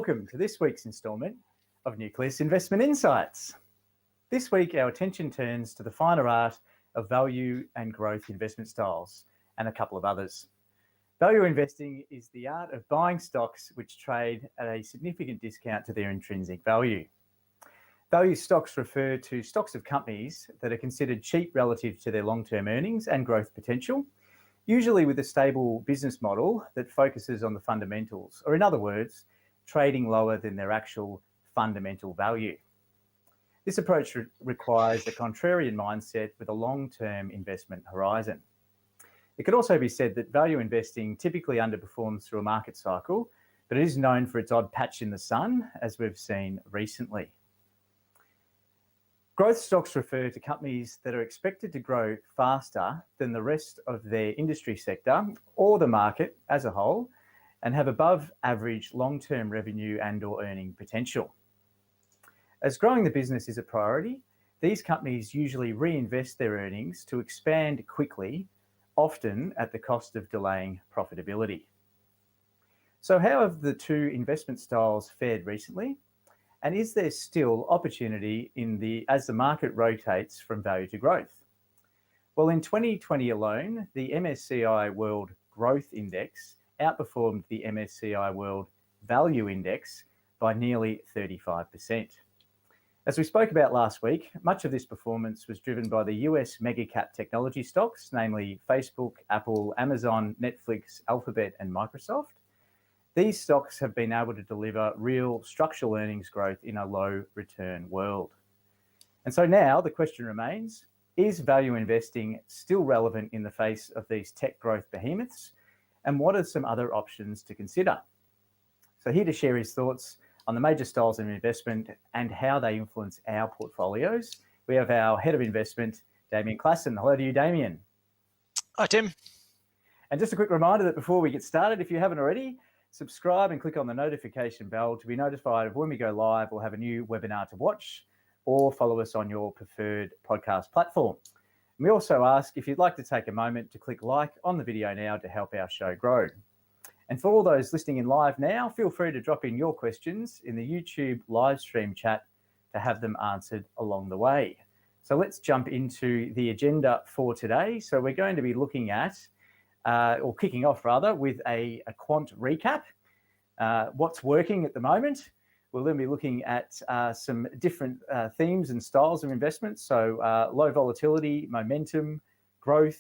Welcome to this week's instalment of Nucleus Investment Insights. This week, our attention turns to the finer art of value and growth investment styles and a couple of others. Value investing is the art of buying stocks which trade at a significant discount to their intrinsic value. Value stocks refer to stocks of companies that are considered cheap relative to their long-term earnings and growth potential, usually with a stable business model that focuses on the fundamentals, or in other words, trading lower than their actual fundamental value. This approach requires a contrarian mindset with a long-term investment horizon. It could also be said that value investing typically underperforms through a market cycle, but it is known for its odd patch in the sun, as we've seen recently. Growth stocks refer to companies that are expected to grow faster than the rest of their industry sector or the market as a whole, and have above average long-term revenue and or earning potential. As growing the business is a priority, these companies usually reinvest their earnings to expand quickly, often at the cost of delaying profitability. So how have the two investment styles fared recently? And is there still opportunity as the market rotates from value to growth? Well, in 2020 alone, the MSCI World Growth Index outperformed the MSCI World Value Index by nearly 35%. As we spoke about last week, much of this performance was driven by the US mega-cap technology stocks, namely Facebook, Apple, Amazon, Netflix, Alphabet, and Microsoft. These stocks have been able to deliver real structural earnings growth in a low return world. And so now the question remains, is value investing still relevant in the face of these tech growth behemoths? And what are some other options to consider? So here to share his thoughts on the major styles of investment and how they influence our portfolios, we have our head of investment, Damien Klassen. Hello to you, Damien. Hi, Tim. And just a quick reminder that before we get started, if you haven't already, subscribe and click on the notification bell to be notified of when we go live or have a new webinar to watch, or follow us on your preferred podcast platform. And we also ask if you'd like to take a moment to click like on the video now to help our show grow. And for all those listening in live now, feel free to drop in your questions in the YouTube live stream chat to have them answered along the way. So let's jump into the agenda for today. So we're going to be looking at, or kicking off rather, with a quant recap. What's working at the moment? We'll then be looking at some different themes and styles of investment. So low volatility, momentum, growth,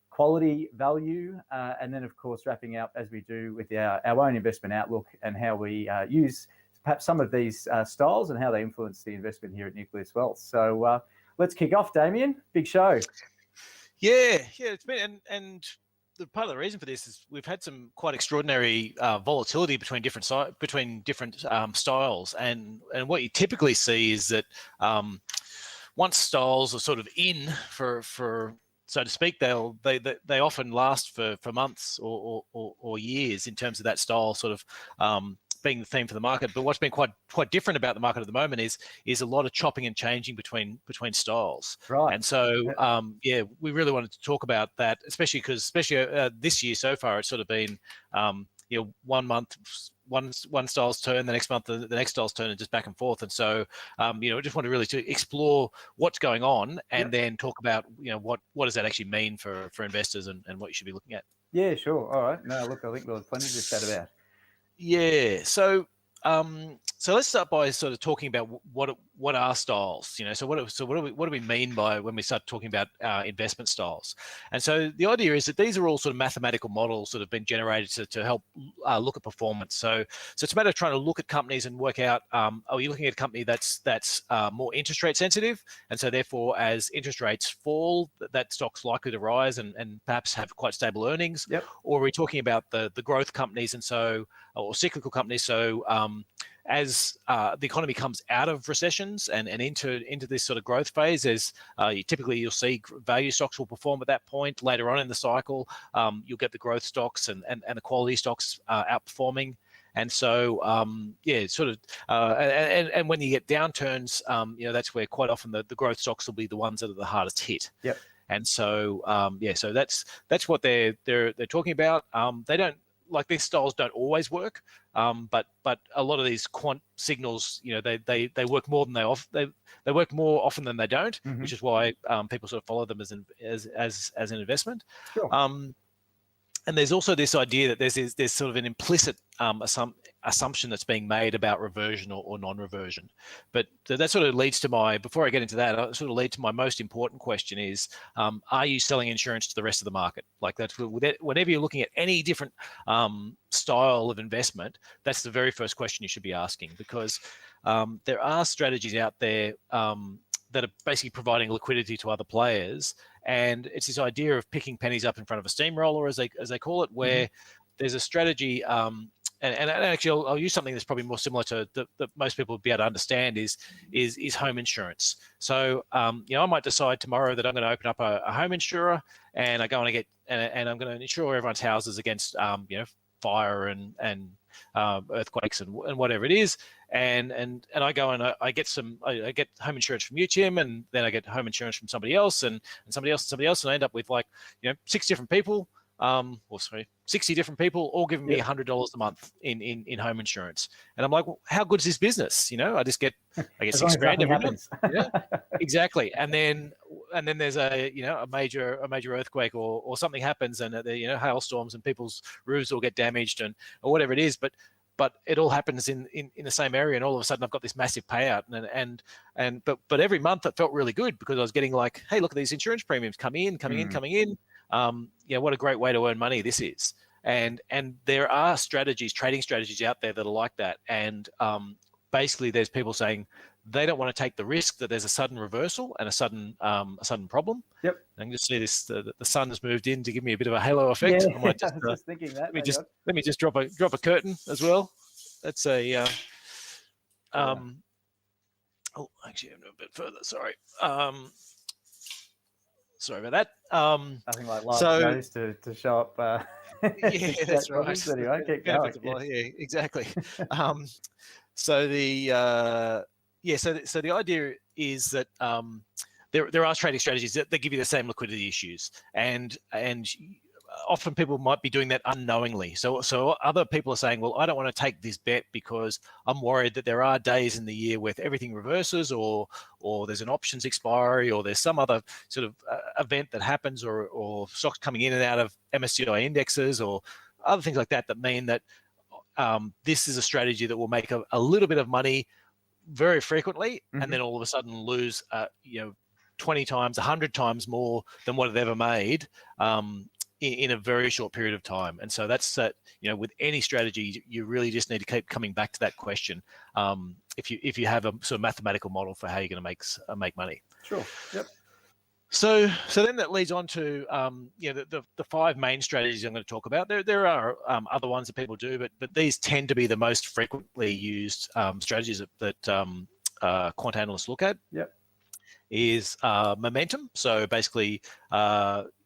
quality, value, and then of course wrapping up as we do with our own investment outlook and how we use perhaps some of these styles and how they influence the investment here at Nucleus Wealth. So let's kick off, Damien. Big show. Yeah, it's been, and the part of the reason for this is we've had some quite extraordinary volatility between different styles, and what you typically see is that once styles are sort of in for so to speak, they often last for months or years in terms of that style sort of being the theme for the market. But what's been quite different about the market at the moment is a lot of chopping and changing between styles. Right. And so we really wanted to talk about that, especially this year so far, it's sort of been 1 month one style's turn, the next month the next style's turn, and just back and forth. And so I just want to really to explore what's going on and then talk about what does that actually mean for investors and what you should be looking at. Yeah, sure. All right. No, look, I think we'll have plenty to chat about. Yeah. So let's start by sort of talking about what are styles. So what do we mean by when we start talking about investment styles? And so the idea is that these are all sort of mathematical models that have been generated to help look at performance. So it's a matter of trying to look at companies and work out, are you looking at a company that's more interest rate sensitive, and so therefore as interest rates fall, that stock's likely to rise and perhaps have quite stable earnings. Yep. Or are we talking about the growth companies or cyclical companies? So as the economy comes out of recessions and into this sort of growth phase, you'll see value stocks will perform at that point. Later on in the cycle, you'll get the growth stocks and the quality stocks outperforming. And so, and when you get downturns, that's where quite often the growth stocks will be the ones that are the hardest hit. Yep. And so, so that's what they're talking about. They don't like these styles don't always work, but a lot of these quant signals, they work more than they work more often than they don't, which is why people sort of follow them as an investment. Sure. And there's also this idea that there's sort of an implicit assumption that's being made about reversion or non-reversion. But that sort of leads to before I get into that, it sort of leads to my most important question is, are you selling insurance to the rest of the market? Like that's whenever you're looking at any different style of investment, that's the very first question you should be asking, because there are strategies out there that are basically providing liquidity to other players. And it's this idea of picking pennies up in front of a steamroller, as they call it, where there's a strategy, and actually I'll use something that's probably more similar to that most people would be able to understand is home insurance. So I might decide tomorrow that I'm going to open up a home insurer, and I'm going to insure everyone's houses against fire and earthquakes and whatever it is, and I go and I get home insurance from you, Tim, and then I get home insurance from somebody else and somebody else and somebody else, and I end up with 6 different people, 60 different people all giving me $100 a month in home insurance, and I'm like, well, how good is this business? I get $6 grand every month. Exactly, and then there's a major earthquake or something happens, and hailstorms and people's roofs will get damaged or whatever it is, but it all happens in the same area, and all of a sudden I've got this massive payout, but every month it felt really good because I was getting like, hey, look at these insurance premiums coming in. What a great way to earn money this is. And there are trading strategies out there that are like that. And basically there's people saying they don't want to take the risk that there's a sudden reversal and a sudden problem. Yep. I can just see this. The sun has moved in to give me a bit of a halo effect. Yeah, I might I was just thinking that. Let me just drop a curtain as well. That's a. Oh, actually, I'm a bit further. Sorry. Sorry about that. Nothing like live shows to show up. Yeah, that's right. Anyway, keep going. Yeah, exactly. So the idea is that there are trading strategies that give you the same liquidity issues, and often people might be doing that unknowingly. So other people are saying, well, I don't want to take this bet because I'm worried that there are days in the year where everything reverses, or there's an options expiry, or there's some other sort of event that happens, or stocks coming in and out of MSCI indexes, or other things like that mean that this is a strategy that will make a little bit of money very frequently, and then all of a sudden lose 20 times, 100 times more than what it ever made in a very short period of time. And so that's that. With any strategy, you really just need to keep coming back to that question. If you have a sort of mathematical model for how you're going to make money. Sure. Yep. So then that leads on to the 5 main strategies I'm going to talk about. There are other ones that people do, but these tend to be the most frequently used strategies that quant analysts look at. Yep. Is momentum. So basically,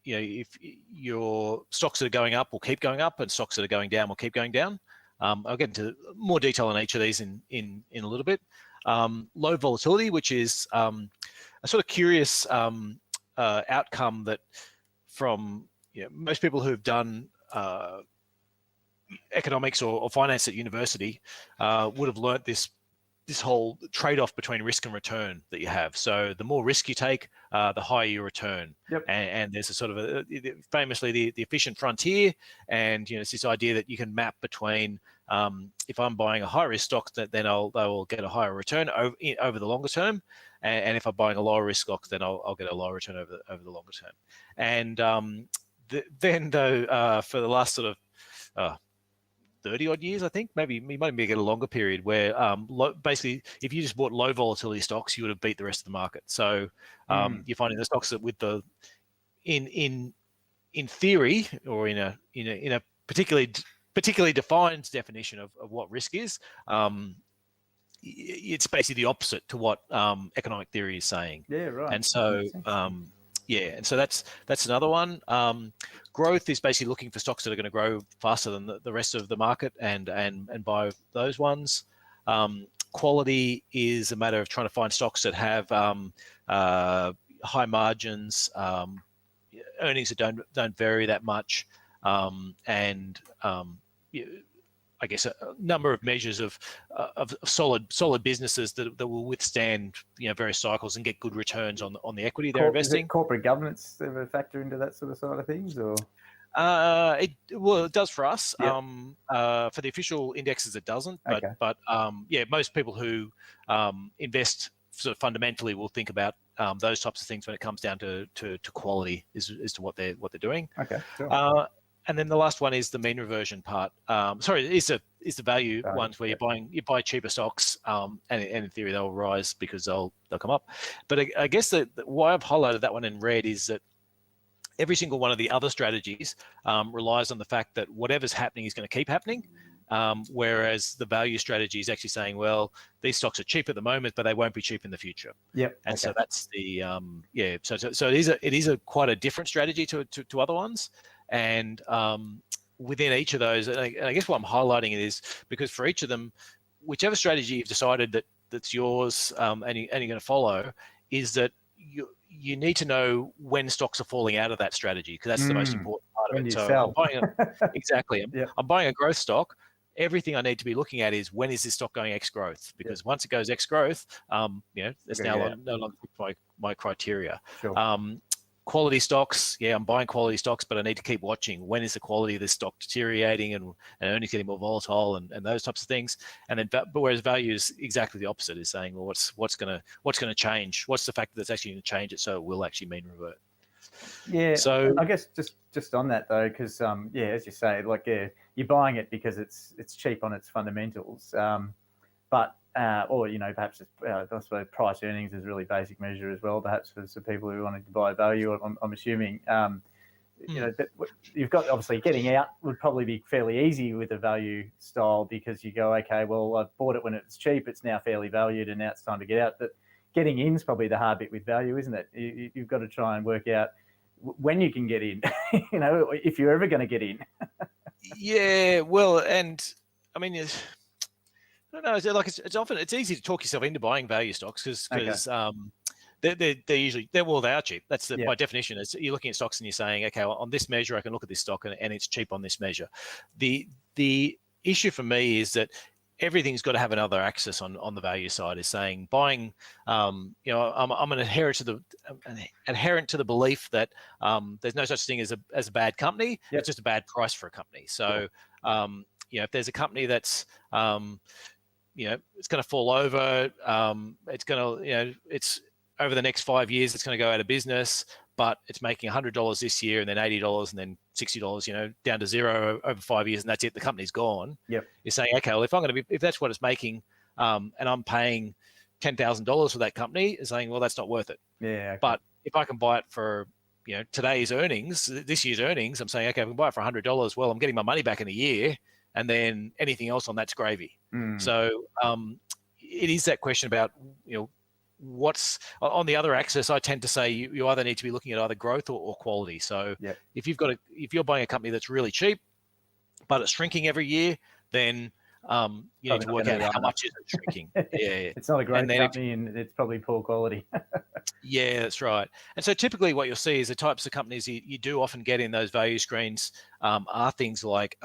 if your stocks that are going up will keep going up, and stocks that are going down will keep going down. I'll get into more detail on each of these in a little bit. Low volatility, which is a sort of curious outcome that from most people who've done economics or finance at university would have learnt this whole trade-off between risk and return that you have. So the more risk you take, the higher your return. Yep. And there's a sort of famously the efficient frontier, and it's this idea that you can map between if I'm buying a high risk stock, then they will get a higher return over the longer term, and if I'm buying a lower risk stock, then I'll get a lower return over the longer term. And then though for the last sort of 30 odd years, I think maybe you might get a longer period where basically if you just bought low volatility stocks, you would have beat the rest of the market. So you're finding the stocks that with the in theory, or in a particularly defined definition of what risk is, it's basically the opposite to what economic theory is saying. Yeah, right. And so and so that's another one. Growth is basically looking for stocks that are going to grow faster than the rest of the market and buy those ones. Quality is a matter of trying to find stocks that have high margins, earnings that don't vary that much, and I guess a number of measures of solid businesses that will withstand various cycles and get good returns on the equity they're investing. Is it corporate governance ever factor into that sort of side of things, or? It does for us. Yep. For the official indexes, it doesn't. But Okay. most people who invest sort of fundamentally will think about those types of things when it comes down to quality as to what they're doing. Okay. Sure. And then the last one is the mean reversion part. Sorry, it's the value ones where you buy cheaper stocks, and in theory they'll rise because they'll come up. But I guess why I've highlighted that one in red is that every single one of the other strategies relies on the fact that whatever's happening is going to keep happening. Whereas the value strategy is actually saying, well, these stocks are cheap at the moment, but they won't be cheap in the future. Yep. And so that's the So it is a quite a different strategy to other ones. And within each of those, and I guess what I'm highlighting it is because for each of them, whichever strategy you've decided that's yours and you're going to follow, is that you need to know when stocks are falling out of that strategy, because that's the most important part of it. So sell. Exactly. I'm buying a growth stock. Everything I need to be looking at is when is this stock going X growth? Because once it goes X growth, it's no longer my criteria. Sure. Quality stocks, I'm buying quality stocks, but I need to keep watching when is the quality of this stock deteriorating and earnings getting more volatile and those types of things. And then, but whereas value is exactly the opposite, is saying, well, what's going to change? What's the factor that's actually going to change it so it will actually mean revert? Yeah. So I guess just on that though, because as you say, you're buying it because it's cheap on its fundamentals, but or perhaps it's, I suppose price earnings is a really basic measure as well. Perhaps for some people who wanted to buy value, I'm assuming. But you've got, obviously getting out would probably be fairly easy with a value style, because you go, okay, well, I bought it when it's cheap, it's now fairly valued, and now it's time to get out. But getting in is probably the hard bit with value, isn't it? You've got to try and work out when you can get in, if you're ever going to get in. Yeah, well, and I mean, I don't know. It's easy to talk yourself into buying value stocks because they're usually they are cheap. That's by definition. You're looking at stocks and you're saying, okay, well, on this measure I can look at this stock and it's cheap on this measure. The issue for me is that everything's got to have another axis on the value side. Is saying buying. I'm an adherent to the belief that there's no such thing as a bad company. Yep. It's just a bad price for a company. So if there's a company that's it's going to fall over. It's going to, it's over the next 5 years, it's going to go out of business, but it's making $100 this year and then $80 and then $60, down to zero over 5 years, and that's it. The company's gone. Yep. You're saying, okay, well, if that's what it's making, and I'm paying $10,000 for that company, is saying, well, that's not worth it. Yeah. Okay. But if I can buy it for today's earnings, this year's earnings, I'm saying, okay, I can buy it for $100. Well, I'm getting my money back in a year, and then anything else on that's gravy. So it is that question about what's on the other axis. I tend to say you either need to be looking at either growth or quality. So if you're buying a company that's really cheap but it's shrinking every year, then you need to work out how much is it shrinking. It's not a great company and it's probably poor quality. Yeah, that's right. And so typically what you'll see is the types of companies you do often get in those value screens are things like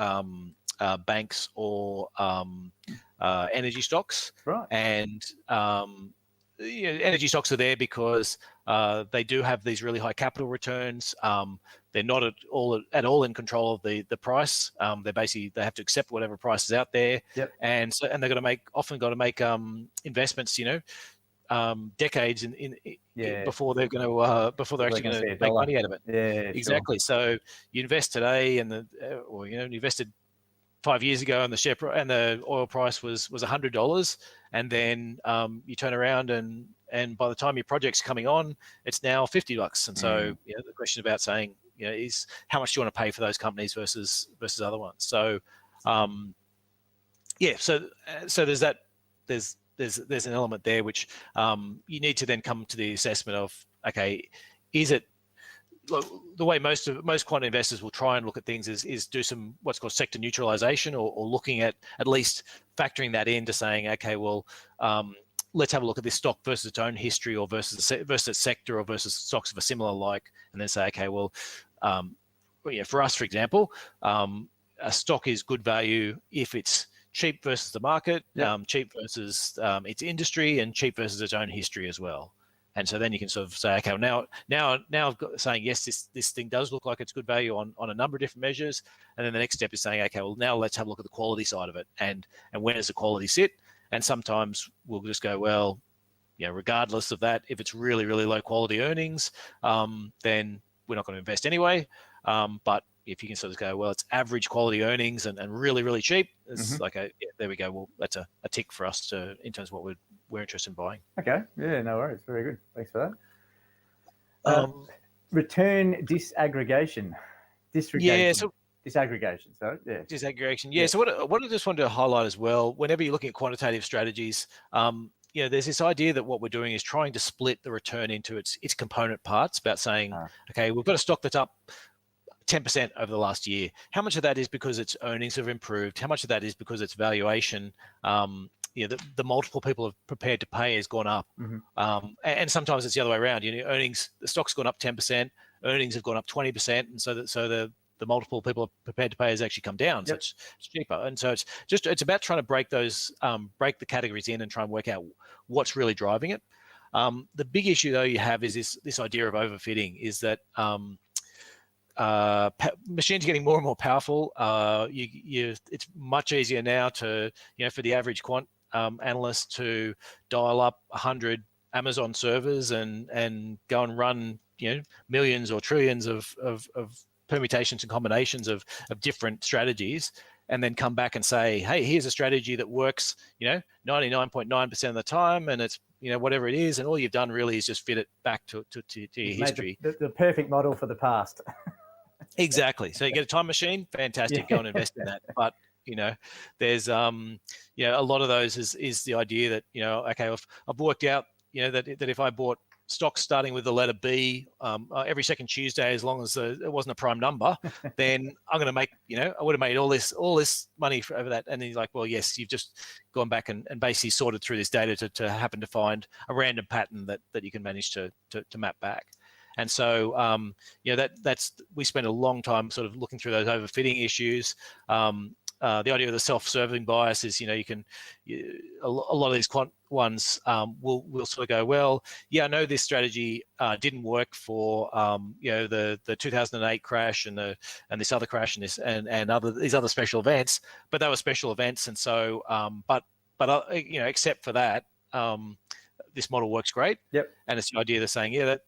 banks or energy stocks. Right. And energy stocks are there because they do have these really high capital returns. They're not at all in control of the price. They have to accept whatever price is out there. Yep. And they're going to make investments, decades before they're actually going to make money out of it. Yeah, exactly. Sure. So you invest today, and you invested 5 years ago, and the oil price was $100, and then you turn around and by the time your project's coming on, it's now $50. And so the question about saying is how much do you want to pay for those companies versus other ones. So so there's that. There's an element there which you need to then come to the assessment of, okay, is it the way most quant investors will try and look at things is do some what's called sector neutralization, or looking at least factoring that into saying, okay, well, let's have a look at this stock versus its own history, or versus its sector, or versus stocks of a similar like, and then say, okay, well, for us, for example, a stock is good value if it's cheap versus the market, cheap versus its industry, and cheap versus its own history as well. And so then you can sort of say, okay, well, now I've got saying, yes, this thing does look like it's good value on a number of different measures. And then the next step is saying, okay, well, now let's have a look at the quality side of it, and where does the quality sit? And sometimes we'll just go, well, regardless of that, if it's really, really low quality earnings, then we're not going to invest anyway. But if you can sort of go, well, it's average quality earnings and really, really cheap, it's like there we go. Well, that's a tick for us in terms of what we're interested in buying. Okay. Yeah, no worries. Very good. Thanks for that. Return disaggregation. Disaggregation. So yeah. Disaggregation. Yeah. So what I just wanted to highlight as well, whenever you're looking at quantitative strategies, there's this idea that what we're doing is trying to split the return into its component parts, about saying, okay, we've got a stock that's up 10% over the last year. How much of that is because its earnings have improved? How much of that is because its valuation, the multiple people are prepared to pay has gone up? And sometimes it's the other way around. Earnings, the stock's gone up 10%, earnings have gone up 20%, and so the multiple people are prepared to pay has actually come down. So it's cheaper. And so it's about trying to break the categories in and try and work out what's really driving it. The big issue though you have is this idea of overfitting, is that machines are getting more and more powerful. It's much easier now to, for the average quant analyst to dial up 100 Amazon servers and go and run, millions or trillions of permutations and combinations of different strategies, and then come back and say, hey, here's a strategy that works, 99.9% of the time, and it's, whatever it is, and all you've done really is just fit it back to your history. The perfect model for the past. Exactly. So you get a time machine, fantastic, go and invest in that. But there's a lot of those is the idea that, okay, I've worked out, that if I bought stocks starting with the letter B every second Tuesday, as long as it wasn't a prime number, then I'm going to make, I would have made all this money over that. And then you're like, well, yes, you've just gone back and basically sorted through this data to happen to find a random pattern that you can manage to map back. And so, that's we spend a long time sort of looking through those overfitting issues. The idea of the self-serving bias is, a lot of these quant ones will sort of go, well, yeah, I know this strategy didn't work for the 2008 crash and this other crash and these other special events, but they were special events, and so but except for that, this model works great. Yep. And it's the idea they're saying, that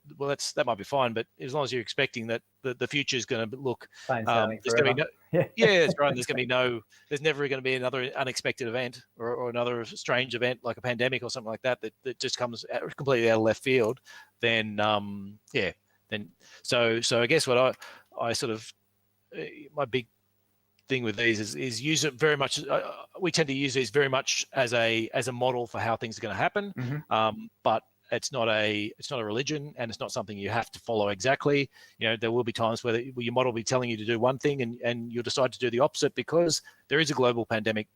might be fine, but as long as you're expecting that the future is going to look, there's going to be that's right. There's never going to be another unexpected event or another strange event like a pandemic or something like that just comes completely out of left field. Then so I guess what I sort of my big thing with these is use it very much. We tend to use these very much as a model for how things are going to happen, but it's not a religion, and it's not something you have to follow exactly. There will be times where your model will be telling you to do one thing, and you'll decide to do the opposite because there is a global pandemic,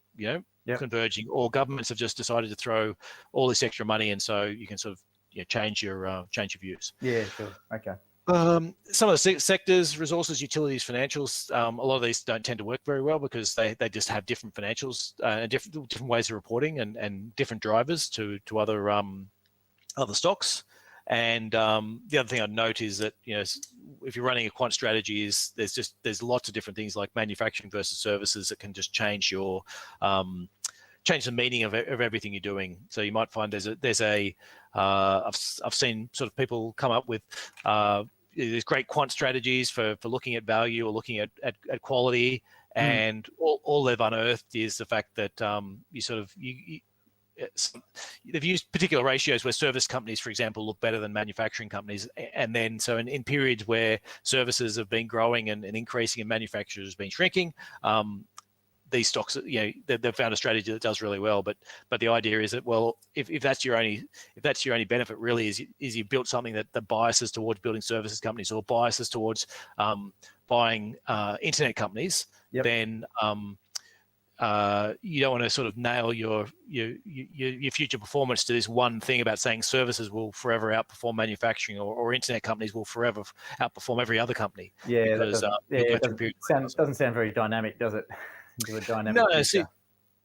converging, or governments have just decided to throw all this extra money, and so you can sort of change your views. Yeah, sure. Okay. Some of the sectors, resources, utilities, financials, a lot of these don't tend to work very well because they just have different financials, different ways of reporting and different drivers to other stocks. And the other thing I'd note is that if you're running a quant strategy, there's lots of different things like manufacturing versus services that can just change change the meaning of everything you're doing. So you might find I've seen sort of people come up with these great quant strategies for looking at value or looking at quality, and all they've unearthed is the fact that they've used particular ratios where service companies, for example, look better than manufacturing companies, and then so in periods where services have been growing and increasing and manufacturers have been shrinking, these stocks, they've found a strategy that does really well. But the idea is that, well, if that's your only benefit really is you built something that biases towards building services companies or biases towards buying internet companies, then you don't want to sort of nail your future performance to this one thing about saying services will forever outperform manufacturing, or internet companies will forever outperform every other company. Yeah, Because it doesn't sound very dynamic, does it? Into a dynamic future.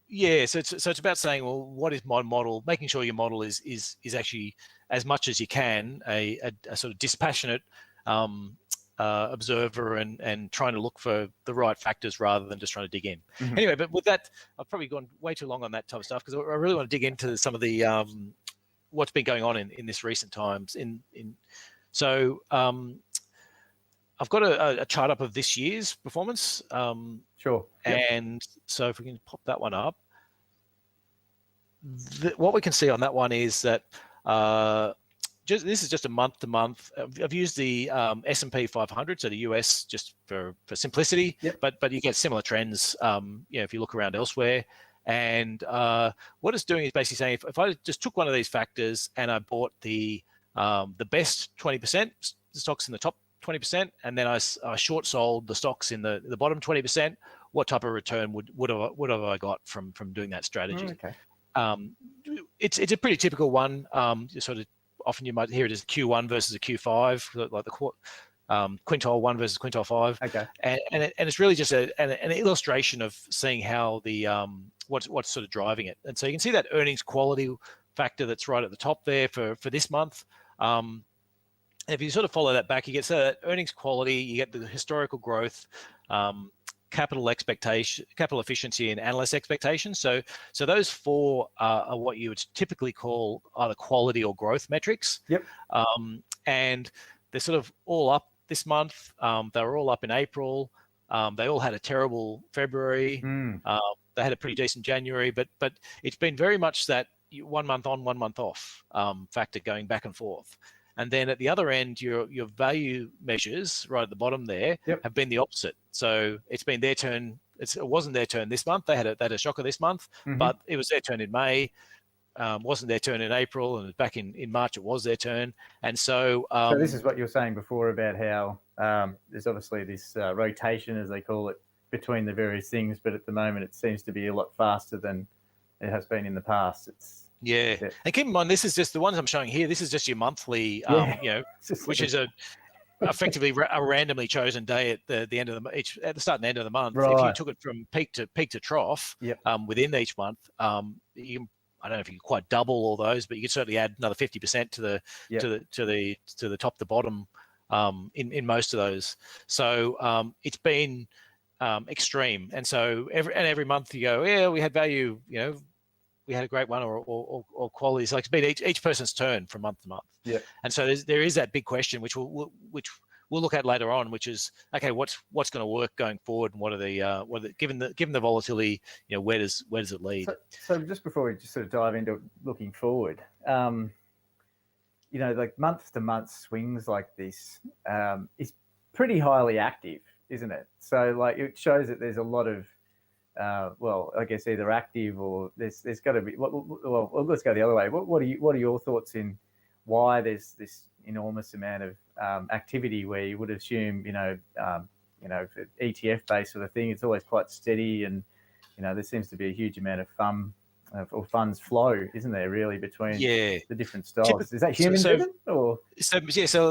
Yeah, so it's about saying, well, what is my model? Making sure your model is actually, as much as you can, a sort of dispassionate observer, and trying to look for the right factors rather than just trying to dig in. Mm-hmm. Anyway, but with that, I've probably gone way too long on that type of stuff, because I really want to dig into some of the what's been going on in this recent times. So I've got a chart up of this year's performance. Sure. Yep. And so if we can pop that one up, what we can see on that one is that this is just a month to month. I've used the S&P 500, so the US, just for simplicity. Yep. But you get similar trends, if you look around elsewhere. And what it's doing is basically saying, if I just took one of these factors and I bought the best 20% stocks in the top 20%, and then I short sold the stocks in the bottom 20%, what type of return would have I got from doing that strategy? Okay. It's a pretty typical one. Sort of often you might hear it as Q1 versus a Q5, like the quintile 1 versus quintile 5. Okay. And it's really just an illustration of seeing how the what's sort of driving it. And so you can see that earnings quality factor that's right at the top there for this month. If you sort of follow that back, you get that earnings quality, you get the historical growth, capital efficiency, and analyst expectations. So those four are what you would typically call either quality or growth metrics. Yep. And they're sort of all up this month. They were all up in April. They all had a terrible February. They had a pretty decent January, but it's been very much that 1 month on, 1 month off factor going back and forth. And then at the other end, your value measures right at the bottom there have been the opposite. So it's been their turn. It wasn't their turn this month. They had a shocker this month, but it was their turn in May. Wasn't their turn in April, and back in March it was their turn. And so this is what you were saying before about how there's obviously this rotation, as they call it, between the various things, but at the moment it seems to be a lot faster than it has been in the past. Yeah. And keep in mind, this is just the ones I'm showing here. This is just your monthly, which is effectively a randomly chosen day at the end of at the start and end of the month. Right. If you took it from peak to trough, within each month, you can, I don't know if you can quite double all those, but you could certainly add another 50% to the top to bottom in most of those. So it's been extreme, and so every month you go, yeah, we had value, we had a great one, or quality. So it's been each person's turn from month to month. Yeah. And so there is that big question, which we'll look at later on, which is, okay, what's going to work going forward, and what are the given the volatility, where does it lead? So just before we just sort of dive into looking forward, like month to month swings like this is pretty highly active, isn't it? So like it shows that there's a lot of I guess either active, or there's got to be. Well, let's go the other way. What are your thoughts in why there's this enormous amount of activity, where you would assume, for ETF based sort of thing, it's always quite steady, and there seems to be a huge amount of funds flow, isn't there, really, between the different styles? Is that human driven, or? So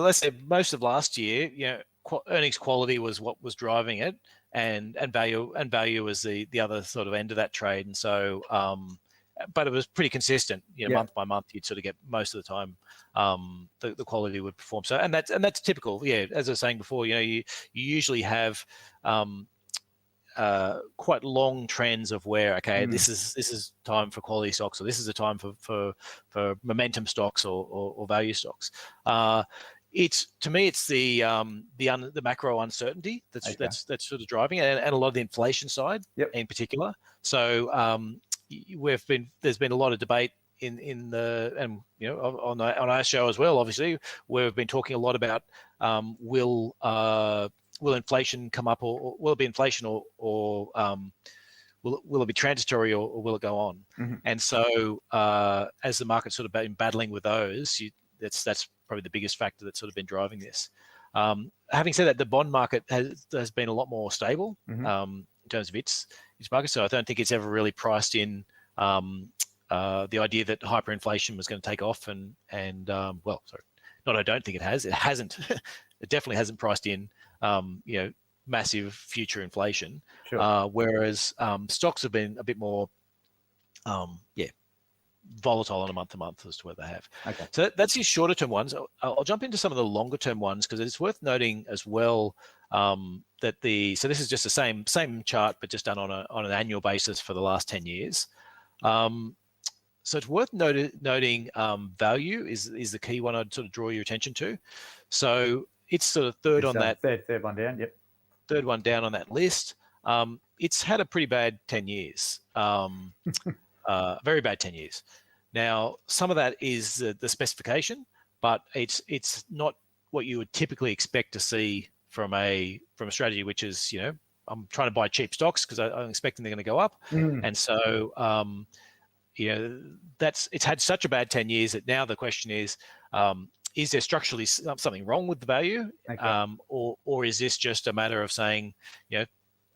let's say most of last year, earnings quality was what was driving it, and value was the other sort of end of that trade. And so but it was pretty consistent, month by month. You'd sort of get, most of the time, the quality would perform. So and that's typical. As I was saying before, you usually have quite long trends of where, okay, this is time for quality stocks, or this is a time for momentum stocks or value stocks. To me, it's the macro uncertainty that's sort of driving it, and a lot of the inflation side in particular. So there's been a lot of debate on our show as well. Obviously, we've been talking a lot about will inflation come up, or will it be inflation, or will it be transitory, or will it go on? And so as the market's sort of been battling with those, that's probably the biggest factor that's sort of been driving this. Having said that, the bond market has been a lot more stable in terms of its its market. So I don't think it's ever really priced in the idea that hyperinflation was going to take off. Well, sorry, not I don't think it has. It hasn't. It definitely hasn't priced in massive future inflation. Sure. Whereas stocks have been a bit more volatile on a month to month as to where they have. Okay. So that's your shorter term ones. I'll jump into some of the longer term ones because it's worth noting as well that so this is just the same chart but just done on an annual basis for the last 10 years. So it's worth noting value is the key one I'd sort of draw your attention to. So it's sort of third on that. Third one down. Yep. Third one down on that list. It's had a pretty bad 10 years. Very bad 10 years. Now, some of that is the specification, but it's not what you would typically expect to see from a strategy, which is, I'm trying to buy cheap stocks because I'm expecting they're going to go up. And so, it's had such a bad 10 years that now the question is there structurally something wrong with the value? Okay. Or is this just a matter of saying,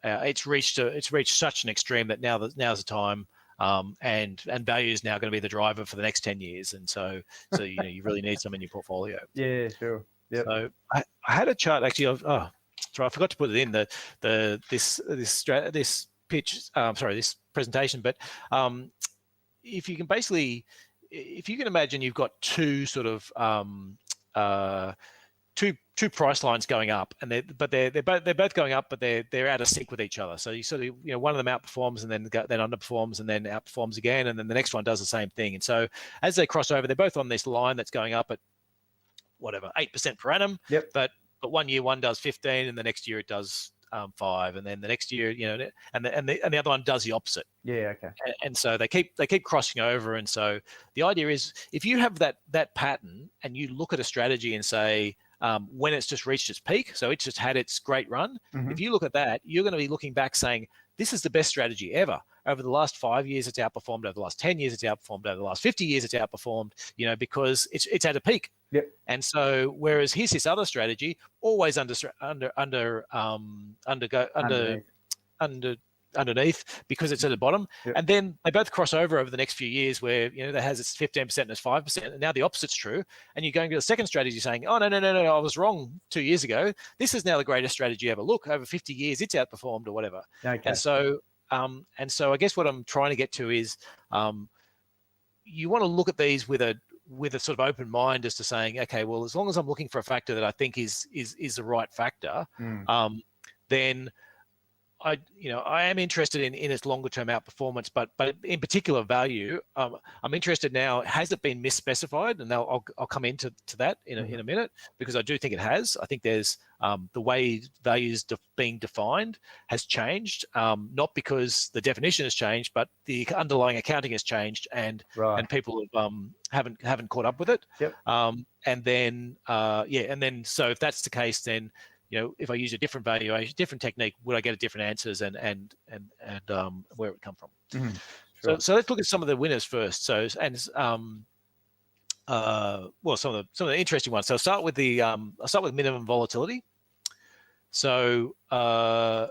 it's reached such an extreme that now's the time, and value is now going to be the driver for the next 10 years. And so you really need some in your portfolio. Yeah, sure. Yep. So I had a chart actually of, sorry, I forgot to put it in this pitch, this presentation, but if you can imagine you've got two sort of two price lines going up, and they're both going up, but they're out of sync with each other. So you sort of one of them outperforms and then underperforms and then outperforms again, and then the next one does the same thing. And so as they cross over, they're both on this line that's going up at whatever 8% per annum. Yep. But 1 year one does 15, and the next year it does 5, and then the next year and the other one does the opposite. Yeah. Okay. And so they keep crossing over. And so the idea is if you have that pattern and you look at a strategy and say, when it's just reached its peak, so it's just had its great run. Mm-hmm. If you look at that, you're going to be looking back saying, this is the best strategy ever. Over the last 5 years, it's outperformed. Over the last 10 years, it's outperformed. Over the last 50 years, it's outperformed, because it's at a peak. Yep. And so, whereas here's this other strategy, always underneath because it's at the bottom. Yep. And then they both cross over the next few years where that has its 15% and its 5%, and now the opposite's true, and you're going to the second strategy saying, oh no, I was wrong 2 years ago, this is now the greatest strategy ever. Look, over 50 years it's outperformed or whatever. Okay. And so I guess what I'm trying to get to is you want to look at these with a sort of open mind as to saying, okay, well, as long as I'm looking for a factor that I think is the right factor, then I am interested in its longer term outperformance, but in particular value. I'm interested now. Has it been misspecified? And I'll come into that in a minute, because I do think it has. I think there's the way values being defined has changed, not because the definition has changed, but the underlying accounting has changed, and people haven't caught up with it. Yep. And then so if that's the case, then if I use a different valuation, different technique, would I get a different answers and where it would come from? Mm-hmm. Sure. So let's look at some of the winners first. So some of the interesting ones. So I'll start with minimum volatility. So because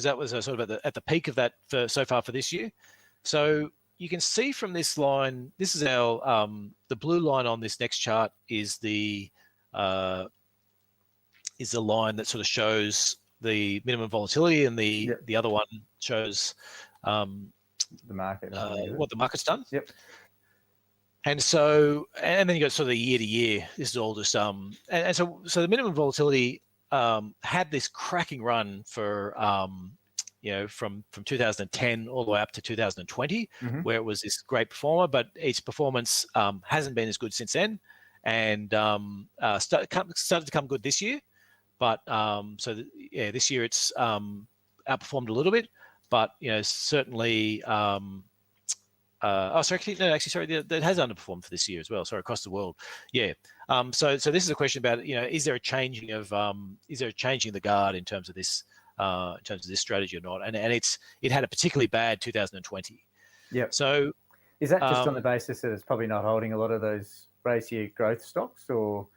that was sort of at the peak of that so far for this year. So you can see from this line, this is our the blue line on this next chart is the line that sort of shows the minimum volatility, and the other one shows the market, what the market's done. Yep. And so, and then you got sort of the year to year. This is all just so the minimum volatility had this cracking run for from 2010 all the way up to 2020, where it was this great performer, but its performance hasn't been as good since then, and started to come good this year. But this year it's outperformed a little bit, but certainly. That has underperformed for this year as well. Sorry, across the world. Yeah. So this is a question about is there a changing of the guard in terms of this strategy or not? And it had a particularly bad 2020. Yeah. So is that just on the basis that it's probably not holding a lot of those racier growth stocks, or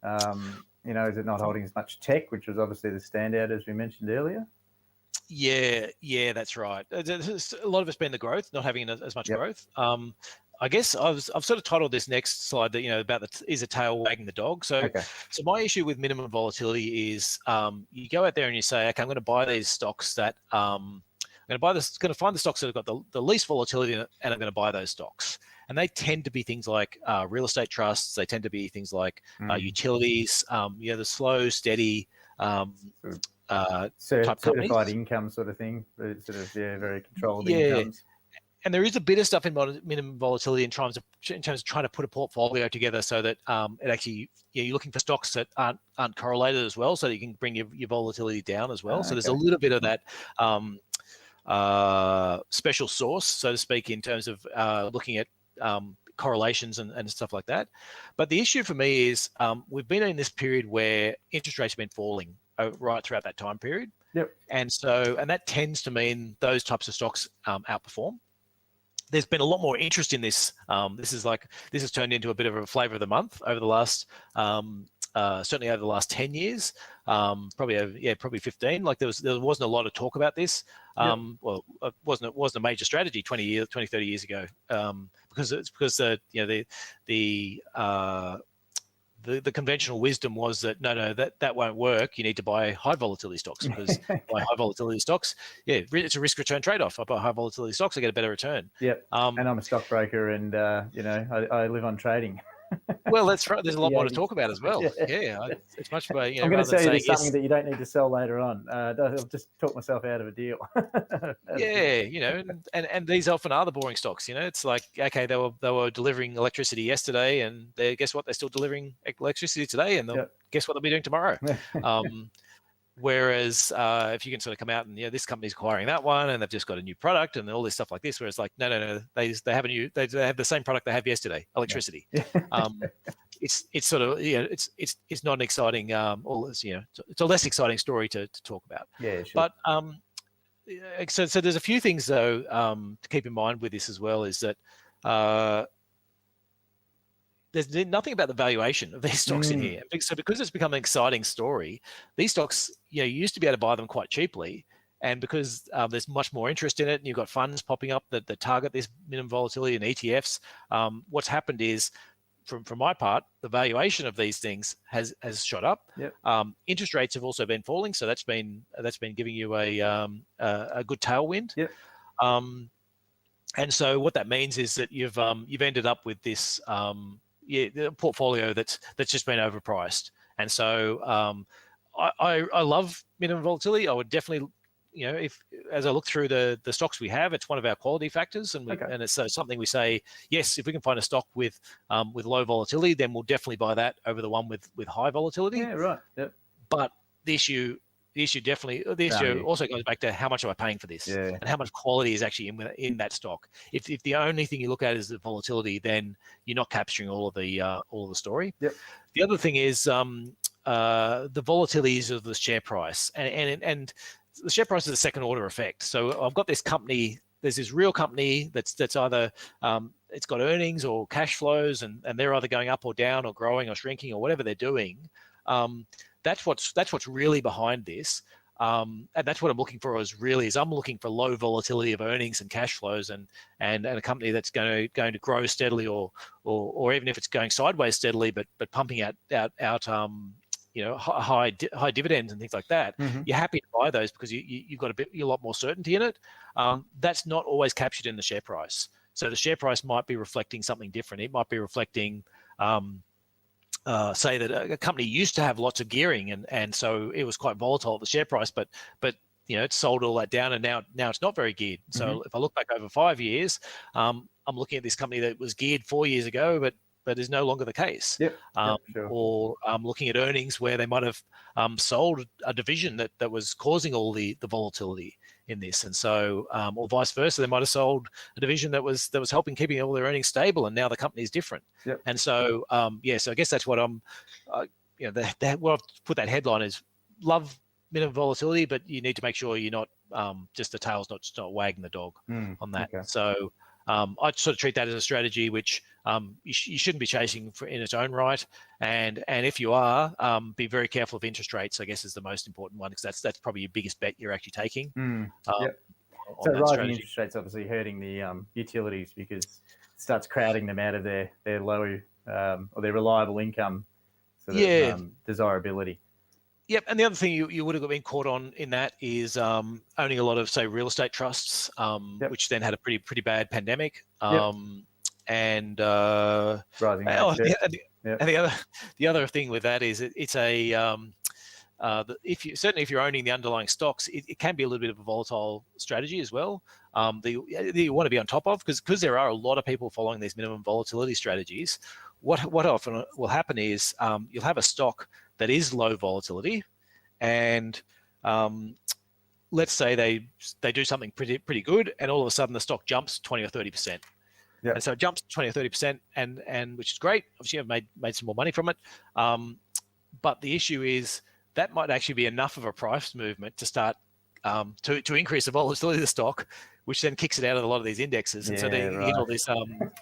is it not holding as much tech, which was obviously the standout as we mentioned earlier? Yeah, that's right. A lot of it's been the growth, not having as much growth. I guess I've sort of titled this next slide that, about is a tail wagging the dog. So my issue with minimum volatility is you go out there and you say, okay, I'm going to buy these stocks that I'm going to find the stocks that have got the least volatility in it, and I'm going to buy those stocks. And they tend to be things like real estate trusts. They tend to be things like utilities. The slow, steady type certified companies. income sort of thing, but sort of very controlled incomes. And there is a bit of stuff in minimum volatility in terms of trying to put a portfolio together so that it actually, you're looking for stocks that aren't correlated as well, so that you can bring your volatility down as well. So there's a little bit of that special sauce, so to speak, in terms of looking at correlations and stuff like that. But the issue for me is we've been in this period where interest rates have been falling right throughout that time period. And that tends to mean those types of stocks outperform. There's been a lot more interest in this. This has turned into a bit of a flavor of the month over the last, certainly over the last 10 years, probably 15. Like there wasn't a lot of talk about this. Well, it wasn't a major strategy 20, 30 years ago, because the conventional wisdom was that no, that won't work. You need to buy high volatility stocks, because buy high volatility stocks, it's a risk return trade off. I buy high volatility stocks, I get a better return. And I'm a stockbroker, and I live on trading. Well, that's right. There's a lot more to talk about as well. It's much more. I'm going to tell you something that you don't need to sell later on. I've just talked myself out of a deal. And these often are the boring stocks. It's like, okay, they were delivering electricity yesterday, and guess what? They're still delivering electricity today, and guess what they'll be doing tomorrow. Whereas if you can sort of come out and this company's acquiring that one, and they've just got a new product and all this stuff like this, where it's like no, they have the same product they have yesterday, electricity. It's sort of it's not an exciting it's a less exciting story to talk about. But so there's a few things though to keep in mind with this as well, is that there's nothing about the valuation of these stocks in here. So because it's become an exciting story, these stocks, you used to be able to buy them quite cheaply. And because there's much more interest in it, and you've got funds popping up that target this minimum volatility and ETFs, what's happened is, from my part, the valuation of these things has shot up. Interest rates have also been falling, so that's been giving you a good tailwind. And so what that means is that you've ended up with this the portfolio that's just been overpriced. And so I love minimum volatility. I would definitely, if as I look through the stocks we have, it's one of our quality factors, and and it's something we say, yes, if we can find a stock with low volatility, then we'll definitely buy that over the one with high volatility. But the issue also goes back to how much am I paying for this, and how much quality is actually in that stock. If the only thing you look at is the volatility, then you're not capturing all of the story. The other thing is the volatilities of the share price, and the share price is a second order effect. So I've got this company. There's this real company that's either it's got earnings or cash flows, and they're either going up or down or growing or shrinking or whatever they're doing. That's what's really behind this, and that's what I'm looking for. I'm looking for low volatility of earnings and cash flows, and a company that's going to grow steadily, or even if it's going sideways steadily, but pumping out high dividends and things like that. You're happy to buy those because you've got a lot more certainty in it. That's not always captured in the share price. So the share price might be reflecting something different. It might be reflecting say that a company used to have lots of gearing, and so it was quite volatile at the share price, but it's sold all that down, and now it's not very geared. So if I look back over 5 years, I'm looking at this company that was geared 4 years ago, but is no longer the case. Or looking at earnings where they might have sold a division that was causing all the volatility in this, and so or vice versa, they might have sold a division that was helping keeping all their earnings stable, and now the company is different. And so so I guess that's what I'm what I've put that headline is: love minimum volatility, but you need to make sure you're not just the tail's not wagging the dog on that. So I'd sort of treat that as a strategy which you shouldn't be chasing in its own right. And if you are, be very careful of interest rates, I guess, is the most important one, because that's probably your biggest bet you're actually taking. Yep. On So that rising strategy. interest rates obviously hurting the utilities, because it starts crowding them out of their low or their reliable income sort of desirability. Yep, and the other thing you would have been caught on in that is owning a lot of, say, real estate trusts, which then had a pretty bad pandemic. And rising rates. And the other thing with that is it's a if you're owning the underlying stocks, it can be a little bit of a volatile strategy as well. That you want to be on top of, because there are a lot of people following these minimum volatility strategies. What often will happen is you'll have a stock that is low volatility, and let's say they do something pretty good, and all of a sudden the stock jumps 20 or 30%. And so it jumps 20 or 30%, and which is great. Obviously, I've made some more money from it. But the issue is that might actually be enough of a price movement to start to increase the volatility of the stock, which then kicks it out of a lot of these indexes. And so they get all this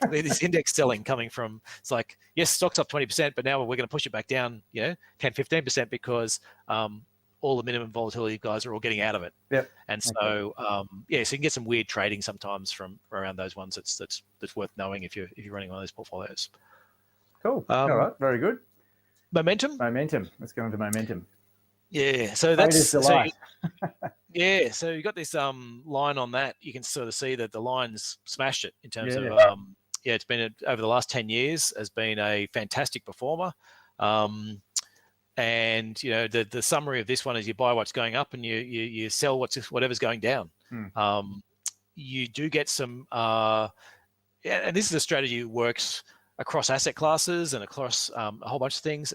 this index selling coming from, it's like, yes, stock's up 20%, but now we're going to push it back down, 10, 15%, because all the minimum volatility guys are all getting out of it. And so, so you can get some weird trading sometimes from around those ones. That's worth knowing if you're running one of those portfolios. Cool. All right. Very good. Momentum. Let's go into momentum. Yeah. So that's so you got this line on that. You can sort of see that the line's smashed it in terms of it's been over the last 10 years has been a fantastic performer. And the summary of this one is you buy what's going up and you sell whatever's going down. You do get some and this is a strategy that works across asset classes and across a whole bunch of things.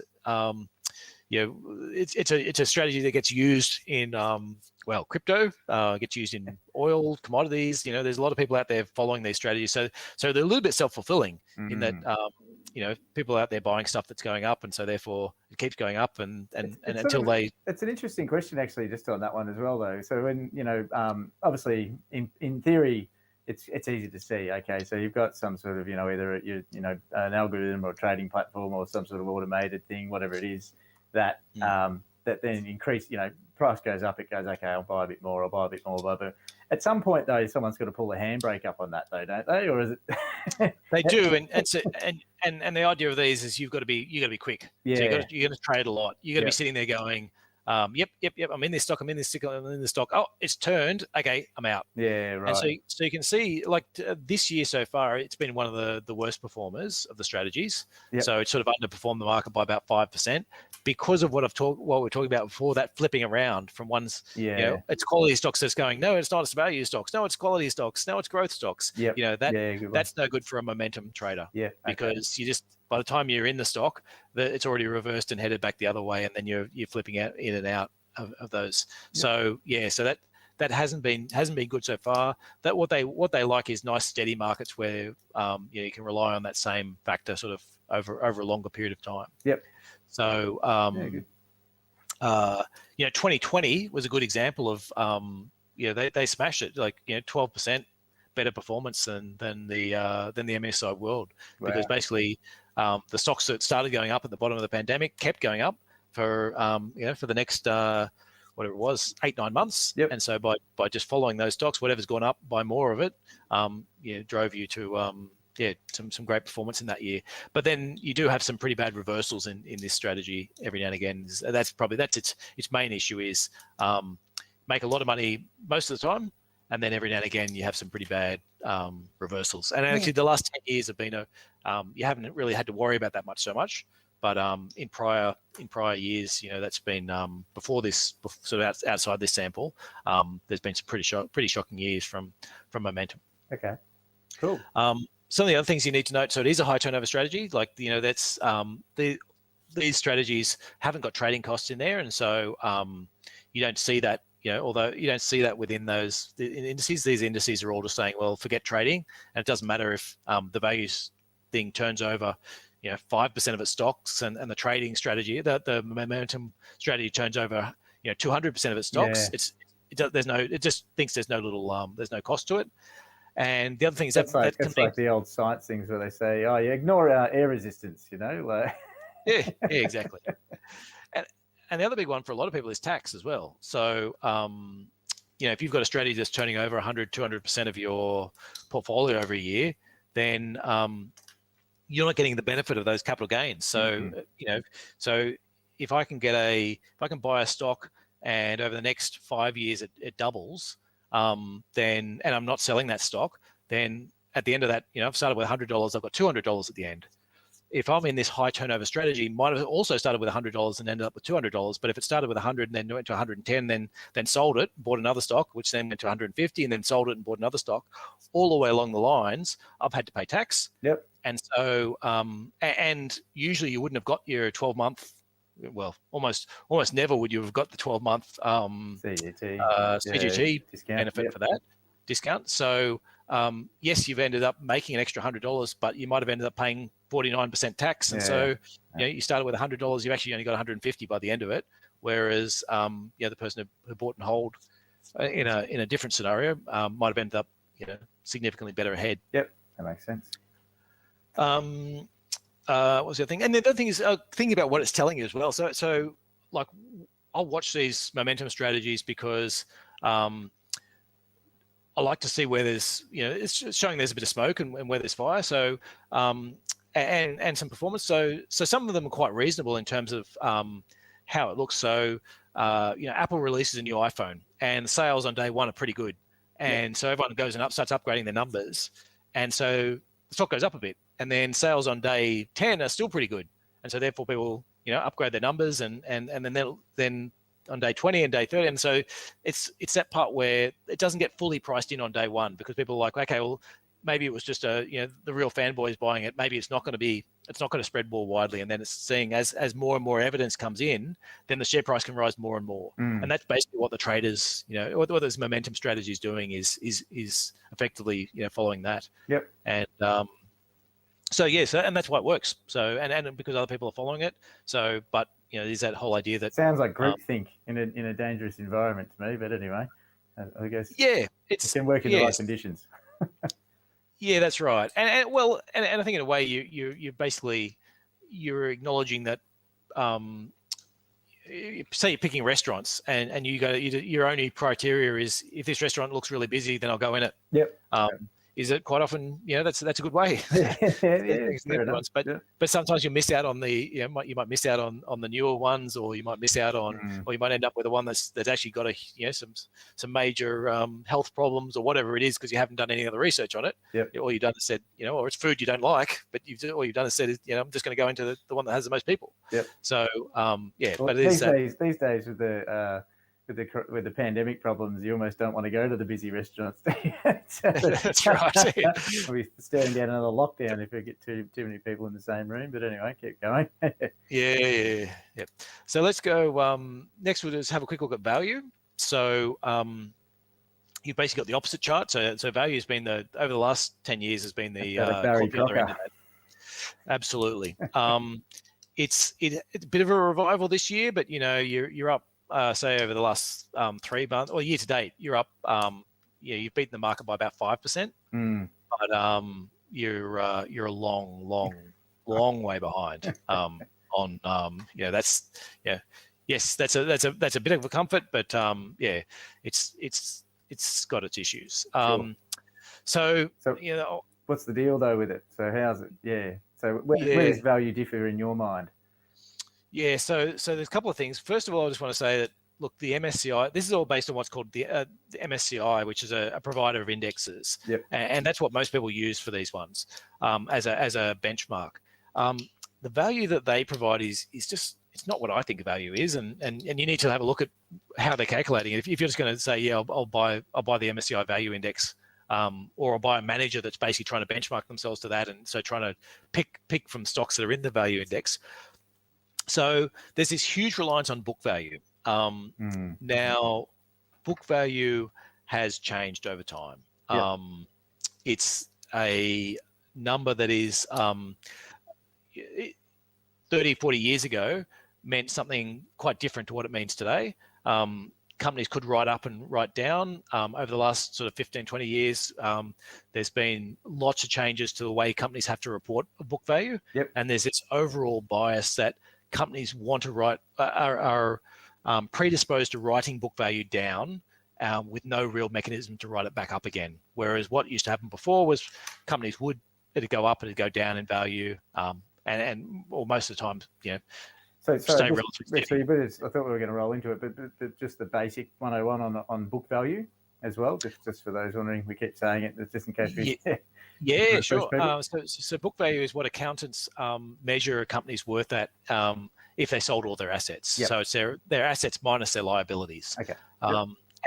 It's a strategy that gets used in crypto, gets used in oil, commodities. There's a lot of people out there following these strategies, so they're a little bit self-fulfilling in that people out there buying stuff that's going up, and so therefore it keeps going up and until they. It's an interesting question actually, just on that one as well though. So when obviously in theory, it's easy to see. Okay, so you've got some sort of either an algorithm or a trading platform or some sort of automated thing, whatever it is, that that then increase, price goes up, it goes, okay, I'll buy a bit more, but at some point though, someone's got to pull the handbrake up on that though, don't they? Or is it? They do, and the idea of these is you got to be quick. So you're going to trade a lot. You're going to be sitting there going, yep. I'm in this stock. I'm in this stock. Oh, it's turned. Okay, I'm out. Yeah, right. And so you can see, like this year so far, it's been one of the worst performers of the strategies. So it's sort of underperformed the market by about 5% because of what we're talking about before, that flipping around from one's, it's quality stocks that's going, no, it's not, it's value stocks. No, it's quality stocks. No, it's growth stocks. That's no good for a momentum trader. Because you just, by the time you're in the stock, it's already reversed and headed back the other way, and then you're flipping out in and out of those. So so that hasn't been good so far. That what they like is nice steady markets where you can rely on that same factor sort of over a longer period of time. So 2020 was a good example of they smashed it, like 12% better performance than the MSCI World. Because basically the stocks that started going up at the bottom of the pandemic kept going up for for the next whatever it was 8-9 months. And so by just following those stocks, whatever's gone up, buy more of it, drove you to some great performance in that year. But then you do have some pretty bad reversals in this strategy every now and again. That's its main issue is make a lot of money most of the time, and then every now and again you have some pretty bad reversals. And actually the last 10 years have been you haven't really had to worry about that so much. But in prior years, that's been before this, sort of outside this sample, there's been some pretty shocking years from momentum. Okay, cool. Some of the other things you need to note. So it is a high turnover strategy. Like that's these strategies haven't got trading costs in there, and so you don't see that. Although you don't see that within those indices. These indices are all just saying, well, forget trading, and it doesn't matter if the values thing turns over 5% of its stocks, and the trading strategy, the momentum strategy turns over 200% of its stocks. It just thinks there's no cost to it. And the other thing is that's like that that's like the old science things where they say, "Oh, you ignore air resistance," you know. Like... yeah, exactly. And the other big one for a lot of people is tax as well. So if you've got a strategy that's turning over 100, 200% of your portfolio every year, then you're not getting the benefit of those capital gains. So so if I can buy a stock and over the next 5 years it doubles, then, and I'm not selling that stock, then at the end of that, I've started with $100, I've got $200 at the end. If I'm in this high turnover strategy, might have also started with $100 and ended up with $200. But if it started with 100 and then went to 110, then sold it, bought another stock, which then went to 150, and then sold it and bought another stock, all the way along the lines, I've had to pay tax. Yep. And so, and usually you wouldn't have got your 12-month. Well, almost never would you have got the 12-month CGT discount benefit for that discount. So yes, you've ended up making an extra $100, but you might have ended up paying 49% tax. And so you started with $100, you actually only got 150 by the end of it. Whereas the person who bought and hold in a different scenario might have ended up significantly better ahead. Yep, that makes sense. What's the other thing? And the other thing is thinking about what it's telling you as well. So like I'll watch these momentum strategies because I like to see where there's, it's showing there's a bit of smoke and where there's fire. So, and some performance. So some of them are quite reasonable in terms of how it looks. So, Apple releases a new iPhone and sales on day one are pretty good. And so everyone goes and starts upgrading their numbers. And so the stock goes up a bit. And then sales on day 10 are still pretty good. And so therefore people, upgrade their numbers and then on day 20 and day 30. And so it's that part where it doesn't get fully priced in on day one because people are like, okay, well, maybe it was just the real fanboys buying it. Maybe it's not going to spread more widely. And then it's seeing as more and more evidence comes in, then the share price can rise more and more. And that's basically what the traders, what this momentum strategy is doing is effectively, following that. Yep. And, and that's why it works. So, and because other people are following it. So, but, there's that whole idea that sounds like groupthink in a dangerous environment to me. But anyway, I guess it can work in the right conditions. Yeah, that's right. And I think in a way you basically you're acknowledging that say you're picking restaurants and your only criteria is if this restaurant looks really busy, then I'll go in it. Yep. Is it quite often, that's a good way. But sometimes you miss out on you might miss out on the newer ones, or you might miss out on, or you might end up with a one that's actually got some major health problems or whatever it is because you haven't done any other research on it. Yep. All you've done is said, or it's food you don't like, but all you've done is said, I'm just going to go into the one that has the most people. Yep. So well, but these days with the pandemic problems, you almost don't want to go to the busy restaurants. That's right. We'll be staring down another lockdown if we get too many people in the same room. But anyway, keep going. Yeah. So let's go. Next, we'll just have a quick look at value. So you've basically got the opposite chart. So value has been over the last 10 years has been the other end of that. Absolutely. It's a bit of a revival this year, but you're up. Say over the last 3 months or year to date, you're up. You've beaten the market by about 5%, but you're a long way behind. Yes, that's a bit of a comfort, but it's got its issues. Sure. So what's the deal though with it? So how's it? Yeah. So where does value differ in your mind? Yeah, so there's a couple of things. First of all, I just want to say that, look, the MSCI, this is all based on what's called the MSCI, which is a provider of indexes. Yep. And that's what most people use for these ones as a benchmark. The value that they provide is just, it's not what I think value is. And you need to have a look at how they're calculating it. If you're just going to say, yeah, I'll buy the MSCI value index, or I'll buy a manager that's basically trying to benchmark themselves to that. And so trying to pick from stocks that are in the value index. So there's this huge reliance on book value. Now, book value has changed over time. It's a number that is 30, 40 years ago meant something quite different to what it means today. companies could write up and write down. Over the last sort of 15, 20 years, there's been lots of changes to the way companies have to report a book value. Yep. And there's this overall bias that companies want to write, are predisposed to writing book value down with no real mechanism to write it back up again. Whereas what used to happen before was companies it'd go up, it'd go down in value, or most of the time, So stay relatively I steady. thought we were going to roll into it, but just the basic 101 on book value as well, just for those wondering. We keep saying it, just in case we... Yeah, sure. So book value is what accountants measure a company's worth at if they sold all their assets. Yep. So it's their assets minus their liabilities. Okay.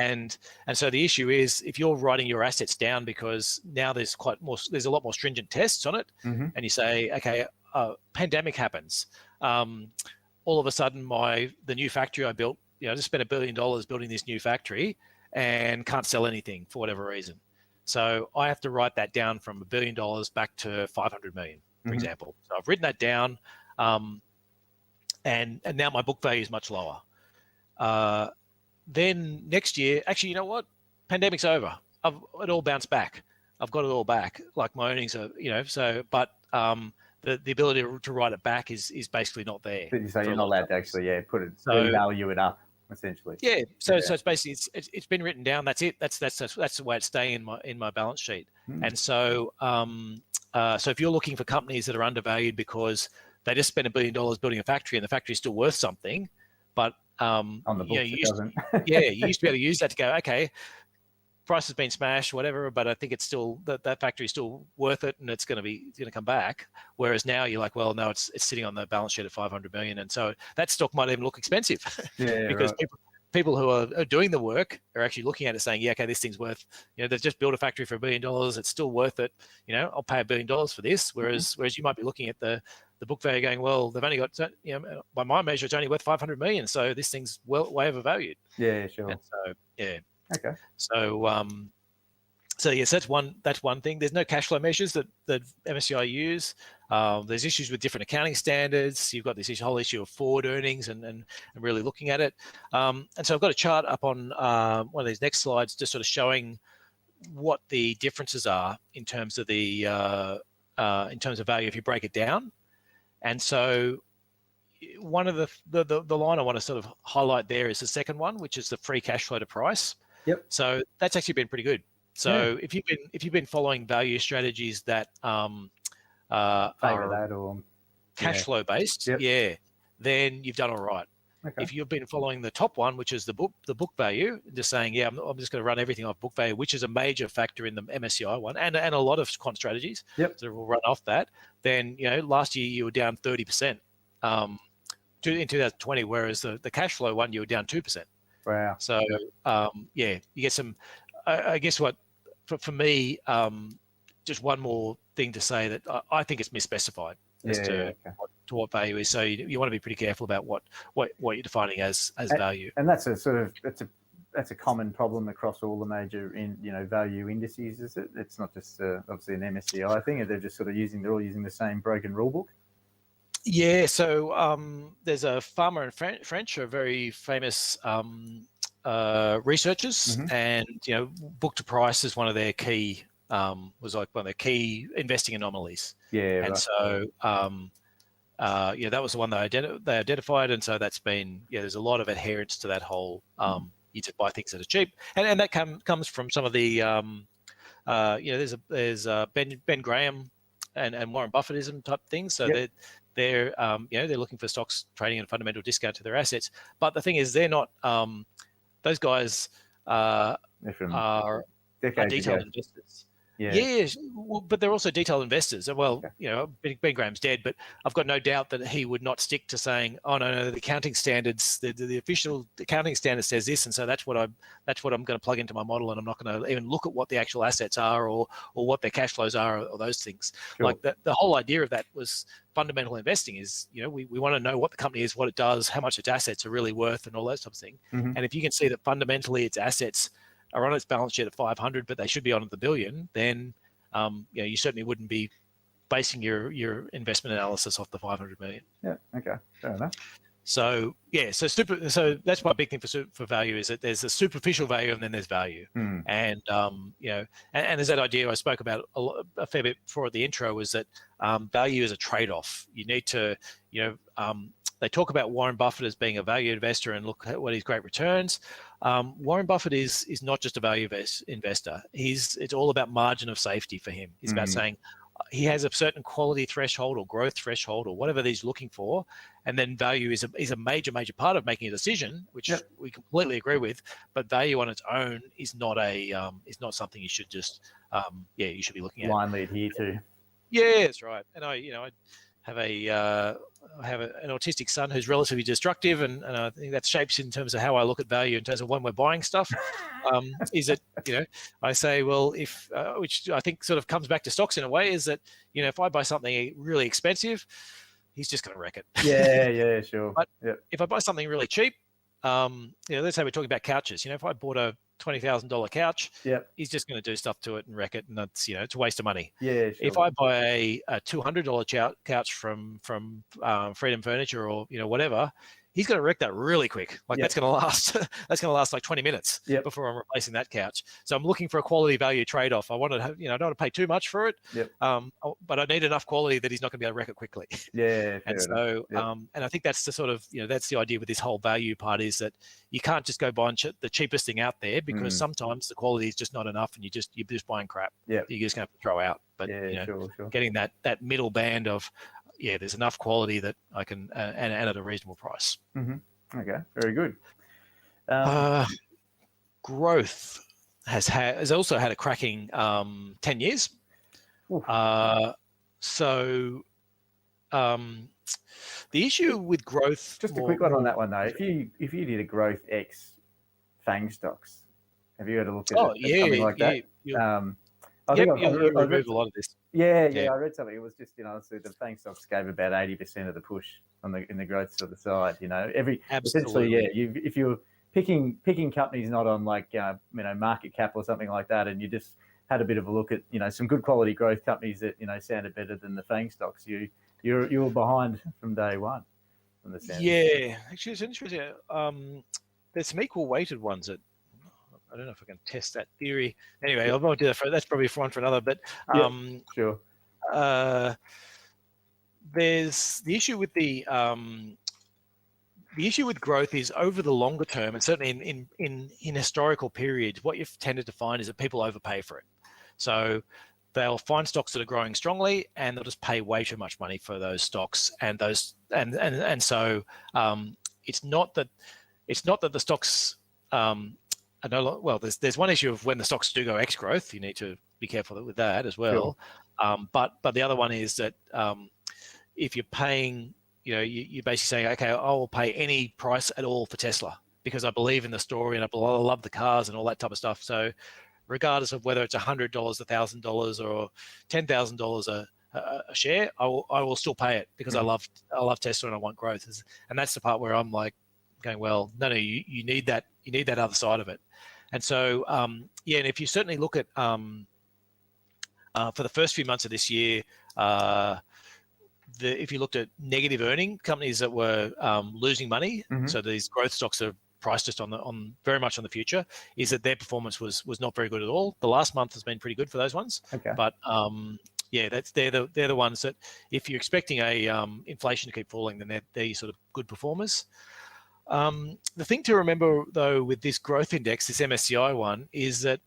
And so the issue is, if you're writing your assets down because now there's a lot more stringent tests on it, Mm-hmm. and you say, okay, pandemic happens, all of a sudden the new factory I built, I just spent $1 billion building this new factory and can't sell anything for whatever reason. So I have to write that down from $1 billion back to 500 million, for Mm-hmm. example. So I've written that down, and now my book value is much lower. Then next year, actually, you know what? Pandemic's over. It all bounced back. I've got it all back. Like my earnings are, but the ability to write it back is basically not there. So you're not allowed to actually, revalue it up, essentially. Yeah. So it's basically it's been written down. That's it. That's the way it's staying in my balance sheet. And so so if you're looking for companies that are undervalued because they just spent $1 billion building a factory and the factory is still worth something, but on the books, you it doesn't. you used to be able to use that to go, okay, price has been smashed, whatever, but I think it's still that factory is still worth it and it's going to come back. Whereas now you're like, well, no, it's sitting on the balance sheet at 500 million, and so that stock might even look expensive because right. people who are doing the work are actually looking at it saying, yeah, okay, this thing's worth, they've just built a factory for $1 billion, it's still worth it, I'll pay $1 billion for this. Whereas you might be looking at the book value going, well, they've only got, by my measure, it's only worth 500 million, so this thing's way overvalued. Yeah, sure. And so Okay. So yes, that's one thing. There's no cash flow measures that MSCI use. There's issues with different accounting standards. You've got this whole issue of forward earnings and really looking at it. And so I've got a chart up on one of these next slides, just sort of showing what the differences are in terms of value if you break it down. And so one of the line I want to sort of highlight there is the second one, which is the free cash flow to price. Yep. So that's actually been pretty good. So if you've been following value strategies that Favor that or cash flow based, then you've done all right. Okay. If you've been following the top one, which is the book value, just saying, I'm just going to run everything off book value, which is a major factor in the MSCI one, and a lot of quant strategies. Yep. So we'll run off that. Then last year you were down 30% in 2020, whereas the cash flow one you were down 2%. Wow. So you get some. I guess what for me, just one more thing to say that I think it's misspecified as to what value is. So you want to be pretty careful about what you're defining as value. And that's a common problem across all the major value indices, is it? It's not just obviously an MSCI thing. They're just sort of they're all using the same broken rule book. Yeah. So there's a Farmer and French, are very famous researchers, and book to price is one of their key was like one of their key investing anomalies. Yeah. And right. so that was the one they identified, and so that's been there's a lot of adherence to that whole you just buy things that are cheap, and that comes from some of the there's Ben Graham and Warren Buffettism type things. So they're looking for stocks trading at a fundamental discount to their assets. But the thing is, they're not those guys are detailed investors. Yeah, but they're also detailed investors. Well, Ben Graham's dead, but I've got no doubt that he would not stick to saying, "Oh no, the accounting standards, the official accounting standard says this, and so that's what I'm going to plug into my model, and I'm not going to even look at what the actual assets are or what their cash flows are or those things." Sure. Like the whole idea of that was fundamental investing is, we want to know what the company is, what it does, how much its assets are really worth, and all that sort of thing. And if you can see that fundamentally its assets are on its balance sheet at 500, but they should be on the billion, then you certainly wouldn't be basing your investment analysis off the 500 million. Yeah. Okay. Fair enough. So yeah, so that's my big thing for value, is that there's a superficial value and then there's value. And you know, and there's that idea I spoke about a fair bit before at the intro, was that value is a trade-off. You need to, you know, they talk about Warren Buffett as being a value investor and look at what his great returns. Warren Buffett is not just a value investor. It's all about margin of safety for him. He's about saying he has a certain quality threshold or growth threshold or whatever he's looking for, and then value is a major part of making a decision, which we completely agree with. But value on its own is not something you should just you should be looking at blindly adhere to. Yeah, that's right. And I have an autistic son who's relatively destructive, and I think that shapes in terms of how I look at value in terms of when we're buying stuff. Is that, you know, I say, well, if which I think sort of comes back to stocks in a way, is that, you know, if I buy something really expensive, he's just going to wreck it. Yeah, sure. But if I buy something really cheap, you know, let's say we're talking about couches. You know, if I bought a $20,000 couch, he's just going to do stuff to it and wreck it, and that's, you know, it's a waste of money. Yeah, sure. If I buy a $200 couch from Freedom Furniture or, you know, whatever, he's going to wreck that really quick. Like that's going to last. That's going to last like 20 minutes before I'm replacing that couch. So I'm looking for a quality value trade-off. I want to have, you know, I don't want to pay too much for it, but I need enough quality that he's not going to be able to wreck it quickly. Yeah, and so and I think that's the sort of, you know, that's the idea with this whole value part, is that you can't just go buying the cheapest thing out there, because sometimes the quality is just not enough, and you're just buying crap. You're just going to have to throw out. But you know, sure. Getting that middle band of, there's enough quality that I can and at a reasonable price. Okay, very good. Growth has also had a cracking 10 years. So the issue with growth, just a quick one on that one though. If you did a growth X FANG stocks, have you had a look at something like that? I think I've remove a lot of this. Yeah, I read something. It was just, you know, so the FANG stocks gave about 80% of the push in the growth sort of side. You know, essentially, if you're picking companies not on like you know, market cap or something like that, and you just had a bit of a look at, you know, some good quality growth companies that, you know, sounded better than the FANG stocks, you were behind from day one. From the sound. Yeah, actually, it's interesting. There's some equal weighted ones that, I don't know if I can test that theory. Anyway, I won't do that. That's probably one for another. But sure. There's the issue with the issue with growth is over the longer term, and certainly in historical periods, what you've tended to find is that people overpay for it. So they'll find stocks that are growing strongly, and they'll just pay way too much money for those stocks. And so it's not that the stocks there's one issue of when the stocks do go X growth, you need to be careful with that as well. Sure. But the other one is that if you're paying, you know, you're basically saying, okay, I will pay any price at all for Tesla because I believe in the story and I love the cars and all that type of stuff. So regardless of whether it's $100, $1,000 or $10,000 a share, I will still pay it because I love Tesla and I want growth. And that's the part where I'm like going, well, no, you need that. You need that other side of it. And so, and if you certainly look at for the first few months of this year, if you looked at negative earning companies that were losing money, so these growth stocks are priced just on very much on the future, is that their performance was not very good at all. The last month has been pretty good for those ones, but they're the ones that if you're expecting a inflation to keep falling, then they're sort of good performers. The thing to remember, though, with this growth index, this MSCI one, is that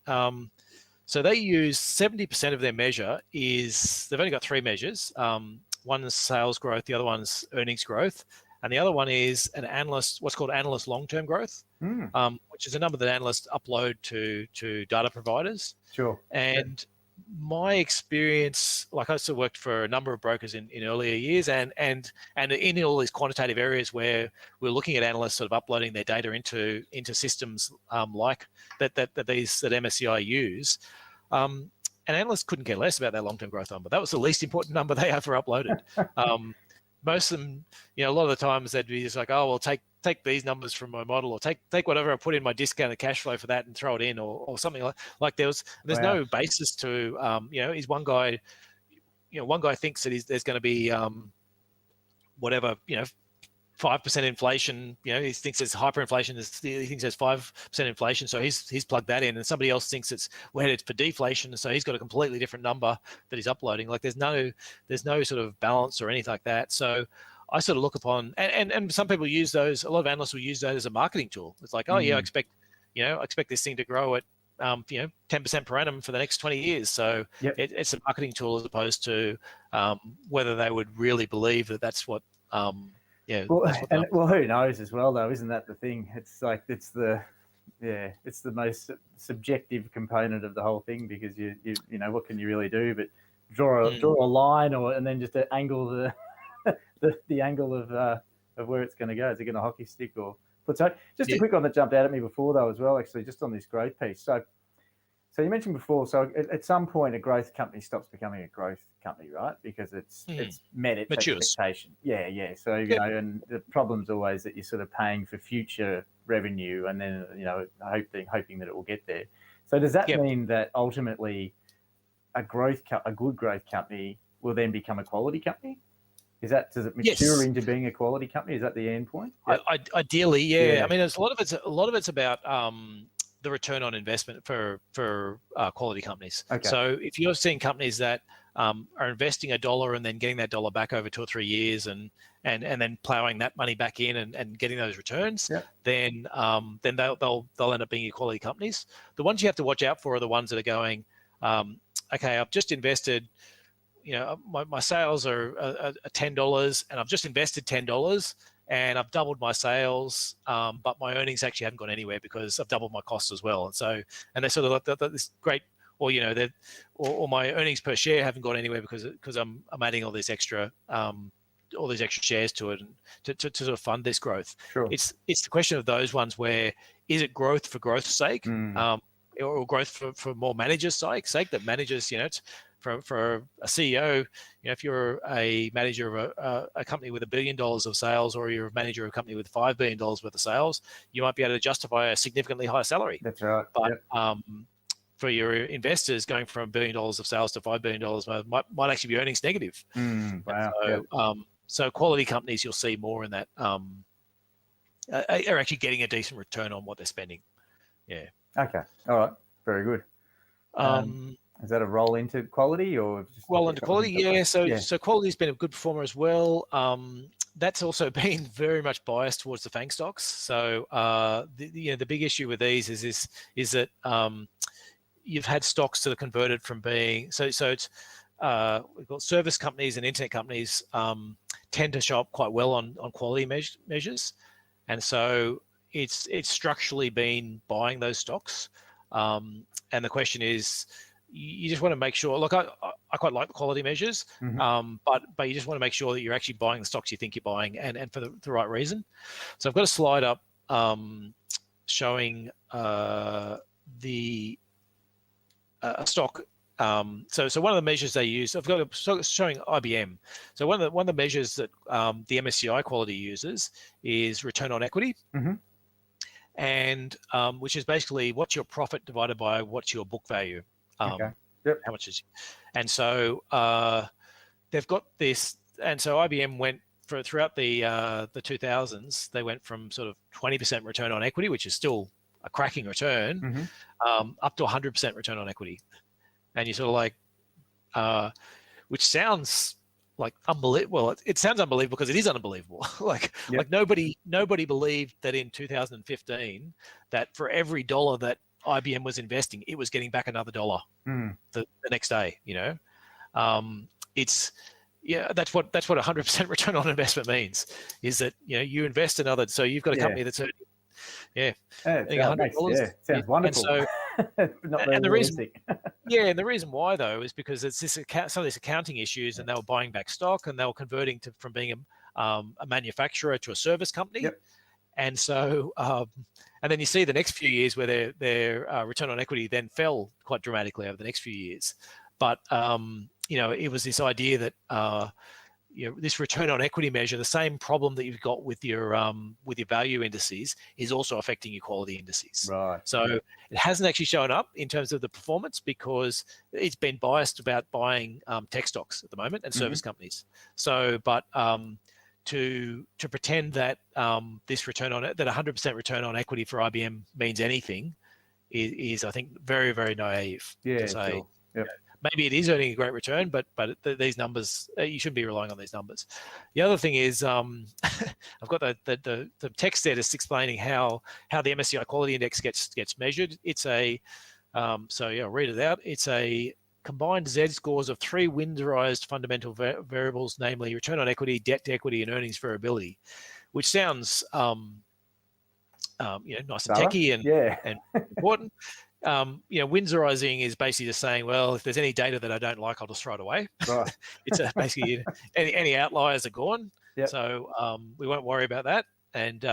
so they use 70% of their measure is, they've only got three measures. One is sales growth, the other one's earnings growth, and the other one is what's called analyst long-term growth, which is a number that analysts upload to data providers. Sure. And my experience, like I also worked for a number of brokers in earlier years, and in all these quantitative areas where we're looking at analysts sort of uploading their data into systems like that MSCI use, and analysts couldn't care less about that long-term growth number. That was the least important number they ever uploaded. Most of them, you know, a lot of the times they'd be just like, oh, well, take these numbers from my model, or take whatever I put in my discounted cash flow for that and throw it in, or something like there's no basis to, you know, is one guy thinks that there's going to be whatever, you know, 5% inflation. He thinks it's hyperinflation. He thinks there's 5% inflation, so he's plugged that in. And somebody else thinks it's headed for deflation, so he's got a completely different number that he's uploading. Like there's no sort of balance or anything like that. So I sort of look upon, and some people use those. A lot of analysts will use that as a marketing tool. It's like, oh yeah, I expect this thing to grow at 10% per annum for the next 20 years. So it's a marketing tool as opposed to whether they would really believe that that's what. Well, who knows as well, though, isn't that the thing? It's like it's the most subjective component of the whole thing, because you what can you really do but draw a line and then just angle the angle of where it's going to go. Is it going to hockey stick or plateau? Just a quick one that jumped out at me before though as well, actually, just on this growth piece. So you mentioned before, so at some point a growth company stops becoming a growth company, right? Because it's met its expectation. Yeah. So, and the problem's always that you're sort of paying for future revenue and then, hoping that it will get there. So does that mean that ultimately a good growth company will then become a quality company? Does it mature into being a quality company? Is that the end point? Ideally, yeah. I mean, a lot of it's about the return on investment for quality companies. Okay. So if you're seeing companies that are investing $1 and then getting that dollar back over 2 or 3 years and then plowing that money back in and getting those returns, then they'll end up being quality companies. The ones you have to watch out for are the ones that are going, okay, I've just invested, my sales are $10 and I've just invested $10 and I've doubled my sales, but my earnings actually haven't gone anywhere because I've doubled my costs as well. And they sort of like this great, or or my earnings per share haven't gone anywhere because I'm adding all these extra shares to it and to sort of fund this growth. Sure. It's the question of those ones where is it growth for growth's sake, or growth for more managers' sake that managers, for a CEO, if you're a manager of a company with $1 billion of sales, or you're a manager of a company with $5 billion worth of sales, you might be able to justify a significantly higher salary. That's right. But for your investors, going from $1 billion of sales to $5 billion might actually be earnings negative. Wow. So quality companies, you'll see more in that are actually getting a decent return on what they're spending. Yeah. Okay. All right. Very good. Is that a roll into quality or just into quality? Yeah. So quality's been a good performer as well. That's also been very much biased towards the FANG stocks. So the big issue with these is that you've had stocks that are converted from being so it's we've got service companies and internet companies tend to show up quite well on quality measures, and so it's structurally been buying those stocks. And the question is, you just want to make sure. Look, I quite like the quality measures, but you just want to make sure that you're actually buying the stocks you think you're buying, and for the right reason. So I've got a slide up showing a stock. So one of the measures they use, I've got showing IBM. So one of the measures that the MSCI quality uses is return on equity, and which is basically what's your profit divided by what's your book value. Okay. How much is, and so they've got this, and so IBM went throughout the 2000s. They went from sort of 20% return on equity, which is still a cracking return, up to 100% return on equity, and you're sort of like, which sounds like unbelievable. Well, it sounds unbelievable because it is unbelievable. like nobody believed that in 2015 that for every dollar that IBM was investing, it was getting back another dollar the next day. It's that's what 100% return on investment means, is that you invest another. So you've got a company that's earning, $100. Sounds wonderful. And so, not very realistic. And the reason why though is because it's some of these accounting issues, and they were buying back stock, and they were converting from being a manufacturer to a service company. And so, and then you see the next few years where their return on equity then fell quite dramatically over the next few years. But it was this idea that this return on equity measure, the same problem that you've got with your value indices, is also affecting your quality indices. Right. So it hasn't actually shown up in terms of the performance because it's been biased about buying tech stocks at the moment and service companies. So, but to pretend that this return on it, that 100% return on equity for IBM means anything is I think very, very naive to say. Sure. Yep. Maybe it is earning a great return, but these numbers, you shouldn't be relying on these numbers. The other thing is, I've got the text there just explaining how the MSCI Quality Index gets measured. It's a so yeah, I'll read it out. It's a combined Z scores of 3 windorized fundamental variables, namely return on equity, debt to equity, and earnings variability, which sounds nice and techy and important. Windorizing is basically just saying, well, if there's any data that I don't like, I'll just throw it away. Right. It's basically any outliers are gone. Yep. So we won't worry about that. And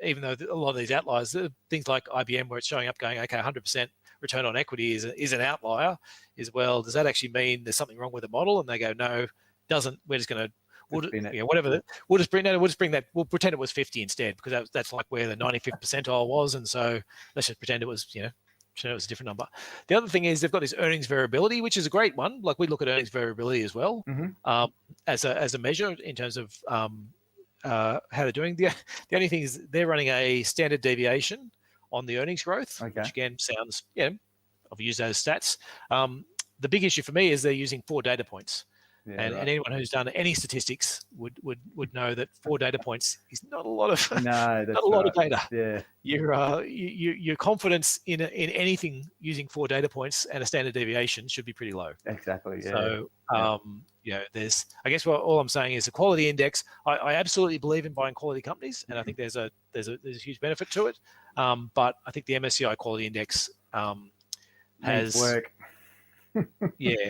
even though a lot of these outliers, things like IBM, where it's showing up going, okay, 100% return on equity is an outlier, is, well, does that actually mean there's something wrong with the model? And they go, no, doesn't. We're just going to, we'll just bring that. We'll pretend it was 50 instead, because that's like where the 95th percentile was. And so let's just pretend it was, pretend it was a different number. The other thing is they've got this earnings variability, which is a great one. Like, we look at earnings variability as well, as a measure in terms of how they're doing. The only thing is they're running a standard deviation on the earnings growth, which again sounds, I've used those stats. The big issue for me is they're using 4 data points. And anyone who's done any statistics would know that 4 data points is not a lot of of data. Yeah, Your confidence in anything using 4 data points and a standard deviation should be pretty low. Exactly. Yeah. So there's, I guess what all I'm saying is the quality index. I absolutely believe in buying quality companies, and I think there's a huge benefit to it. But I think the MSCI quality index has work.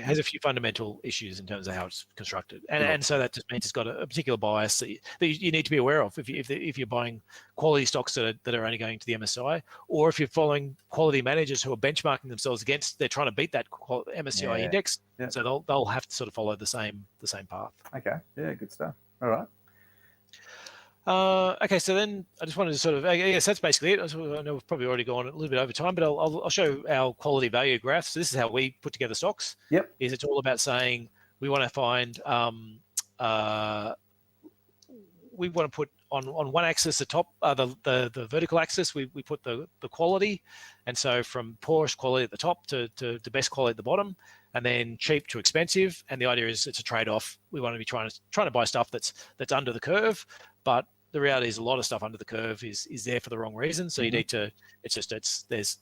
has a few fundamental issues in terms of how it's constructed, and so that just means it's got a particular bias that you need to be aware of if you're buying quality stocks that are only going to the MSCI, or if you're following quality managers who are benchmarking themselves against, they're trying to beat that MSCI index, so they'll have to sort of follow the same path. Okay, yeah, good stuff. All right. Okay, so then I just wanted to sort of, I guess that's basically it. I know we've probably already gone a little bit over time, but I'll show our quality value graph. So this is how we put together stocks. Yep. Is it's all about saying we want to find, we want to put on one axis, the top, the vertical axis, we put the quality. And so from poorest quality at the top to the best quality at the bottom, and then cheap to expensive. And the idea is it's a trade-off. We want to be trying to buy stuff that's under the curve, but the reality is a lot of stuff under the curve is there for the wrong reason. So you need to, there's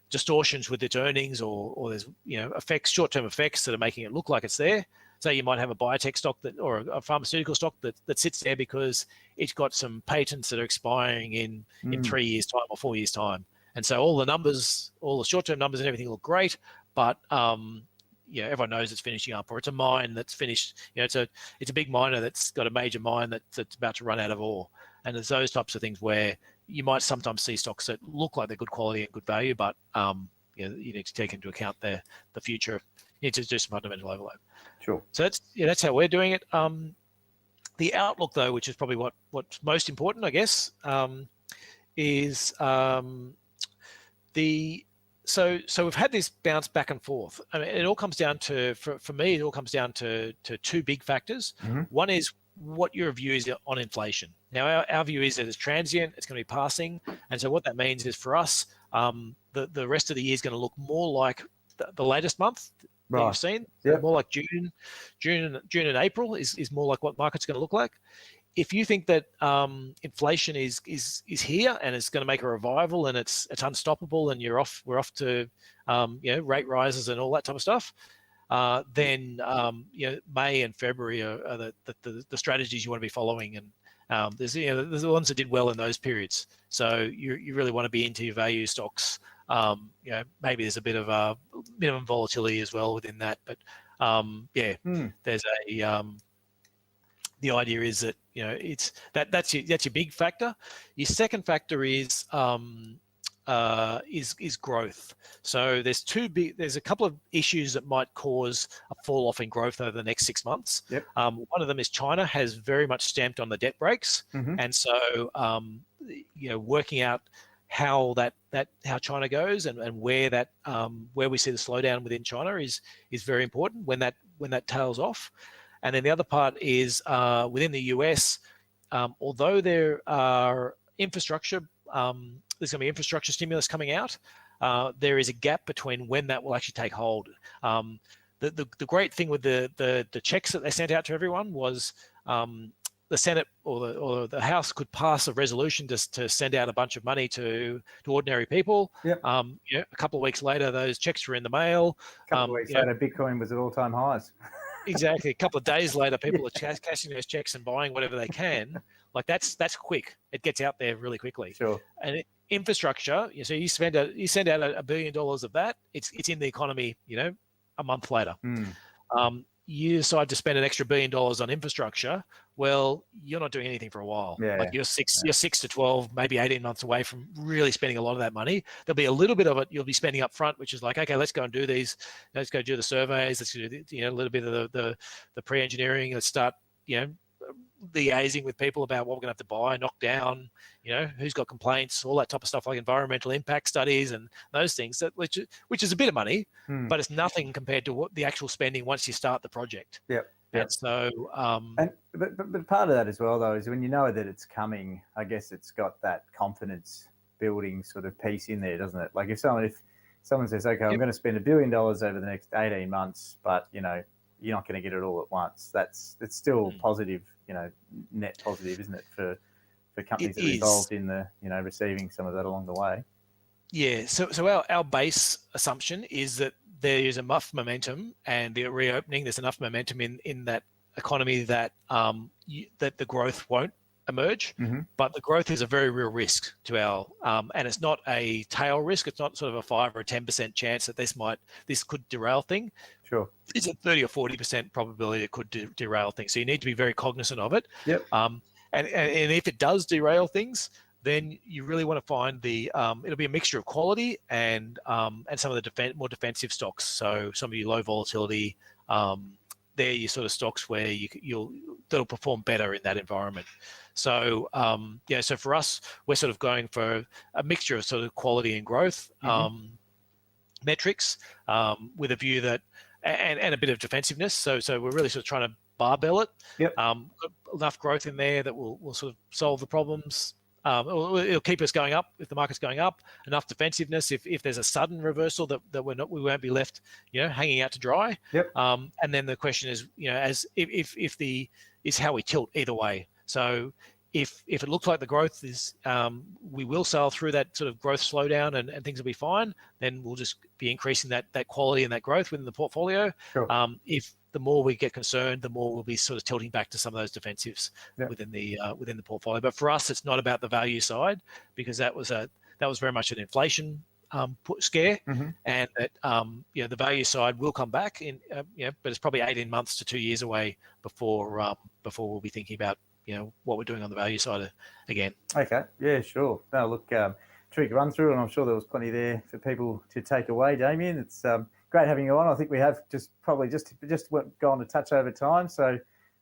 distortions with its earnings, or there's, effects, short-term effects that are making it look like it's there. So you might have a biotech stock or a pharmaceutical stock that sits there because it's got some patents that are expiring in 3 years' time or 4 years' time. And so all the numbers, all the short-term numbers and everything look great, but everyone knows it's finishing up, or it's a mine that's finished. It's a big miner that's got a major mine that's about to run out of ore. And there's those types of things where you might sometimes see stocks that look like they're good quality and good value, but you need to take into account the future. You need to do some fundamental overlap. Sure. So that's how we're doing it. The outlook, though, which is probably what's most important, I guess, is So we've had this bounce back and forth. I mean, it all comes down to, for me, it all comes down to 2 big factors. One is what your view is on inflation. Now, our view is that it's transient, it's going to be passing. And so what that means is, for us, the rest of the year is going to look more like the latest month that you've seen. Yep. More like June and April is more like what market's going to look like. If you think that inflation is here and it's going to make a revival and it's unstoppable and we're off to rate rises and all that type of stuff, then May and February are the strategies you want to be following, and there's the ones that did well in those periods. So you really want to be into your value stocks. Maybe there's a bit of minimum volatility as well within that, but there's a the idea is that it's that's your big factor. Your second factor is growth. So there's a couple of issues that might cause a fall off in growth over the next 6 months. Yep. One of them is China has very much stamped on the debt brakes, and so working out how China goes and where we see the slowdown within China is very important when that tails off. And then the other part is within the US, although there are infrastructure, there's going to be infrastructure stimulus coming out, there is a gap between when that will actually take hold. The great thing with the checks that they sent out to everyone was the Senate or the House could pass a resolution to send out a bunch of money to ordinary people. Yep. A couple of weeks later, those checks were in the mail. A couple of weeks later, Bitcoin was at all-time highs. Exactly. A couple of days later, people are cashing those checks and buying whatever they can. Like that's quick. It gets out there really quickly. Sure. And infrastructure, so you send out $1 billion of that. It's in the economy, a month later. You decide to spend an extra $1 billion on infrastructure, well, you're not doing anything for a while. Like you're 6 to 12, maybe 18 months away from really spending a lot of that money. There'll be a little bit of it you'll be spending up front, which is like, okay, let's go and do these. Let's go do the surveys. Let's do a little bit of the pre-engineering. Let's start, liaising with people about what we're going to have to buy, knock down, who's got complaints, all that type of stuff, like environmental impact studies and those things, which is a bit of money, but it's nothing compared to what the actual spending once you start the project. Yep. And so, but part of that as well, though, is when you know that it's coming, I guess it's got that confidence building sort of piece in there, doesn't it? Like if someone says, okay, I'm going to spend $1 billion over the next 18 months, but you're not going to get it all at once. It's still positive, net positive, isn't it, for companies that are involved in the, receiving some of that along the way. Yeah. So our base assumption is that there is enough momentum, and the reopening, there's enough momentum in that economy that that the growth won't emerge, but the growth is a very real risk to our, and it's not a tail risk. It's not sort of a 5 or a 10% chance that this could derail thing. Sure. It's a 30 or 40% probability it could derail things. So you need to be very cognizant of it. Yep. And if it does derail things, then you really want to find it'll be a mixture of quality and some of the more defensive stocks. So some of your low volatility, they're your sort of stocks where that'll perform better in that environment. So so for us, we're sort of going for a mixture of sort of quality and growth metrics, with a view that and a bit of defensiveness. So we're really sort of trying to barbell it. Yep. Enough growth in there that will sort of solve the problems. It'll keep us going up if the market's going up. Enough defensiveness if there's a sudden reversal that we won't be left hanging out to dry. Yep. And then the question is is how we tilt either way. So if it looks like the growth is we will sail through that sort of growth slowdown and things will be fine, then we'll just be increasing that quality and that growth within the portfolio. Sure. If the more we get concerned, the more we'll be sort of tilting back to some of those defensives within the portfolio. But for us, it's not about the value side, because that was very much an inflation scare, and that the value side will come back in but it's probably 18 months to 2 years away before we'll be thinking about what we're doing on the value side again. Okay, yeah, sure. No, look, terrific run through, and I'm sure there was plenty there for people to take away, Damien. It's great having you on. I think we have just gone a touch over time, so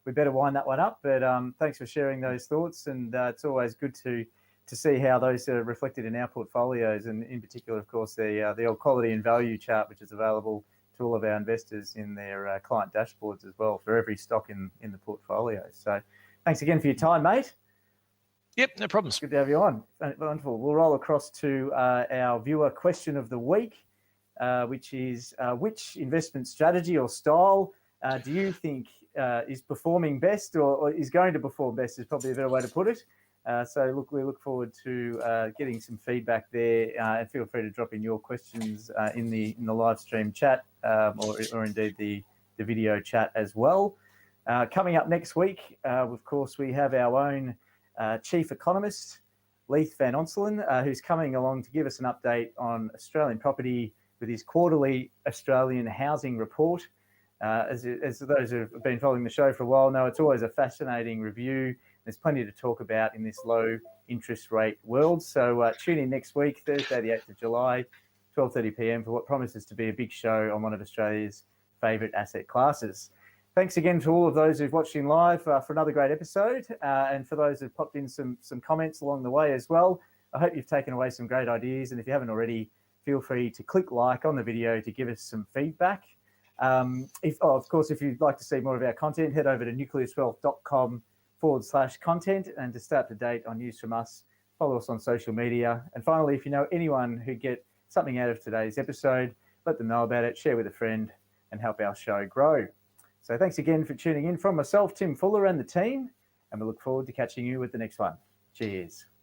we better wind that one up. But thanks for sharing those thoughts, and it's always good to see how those are reflected in our portfolios, and in particular, of course, the old quality and value chart, which is available to all of our investors in their client dashboards as well for every stock in the portfolio. So thanks again for your time, mate. Yep, no problems. Good to have you on. Wonderful. We'll roll across to our viewer question of the week, which is which investment strategy or style do you think is performing best, or is going to perform best is probably a better way to put it. So look, we look forward to getting some feedback there, and feel free to drop in your questions in the live stream chat, or indeed the video chat as well. Coming up next week, of course, we have our own chief economist, Leith Van Onselen, who's coming along to give us an update on Australian property with his quarterly Australian housing report. As those who have been following the show for a while know, it's always a fascinating review. There's plenty to talk about in this low interest rate world. So tune in next week, Thursday, the 8th of July, 12:30 p.m. for what promises to be a big show on one of Australia's favourite asset classes. Thanks again to all of those who've watched in live for another great episode, and for those who've popped in some comments along the way as well. I hope you've taken away some great ideas, and if you haven't already, feel free to click like on the video to give us some feedback. Of course, if you'd like to see more of our content, head over to nucleuswealth.com/ @nucleus.com/content. And to stay up to date on news from us, follow us on social media. And finally, if you know anyone who get something out of today's episode, let them know about it, share with a friend, and help our show grow. So thanks again for tuning in from myself, Tim Fuller, and the team, and we look forward to catching you with the next one. Cheers.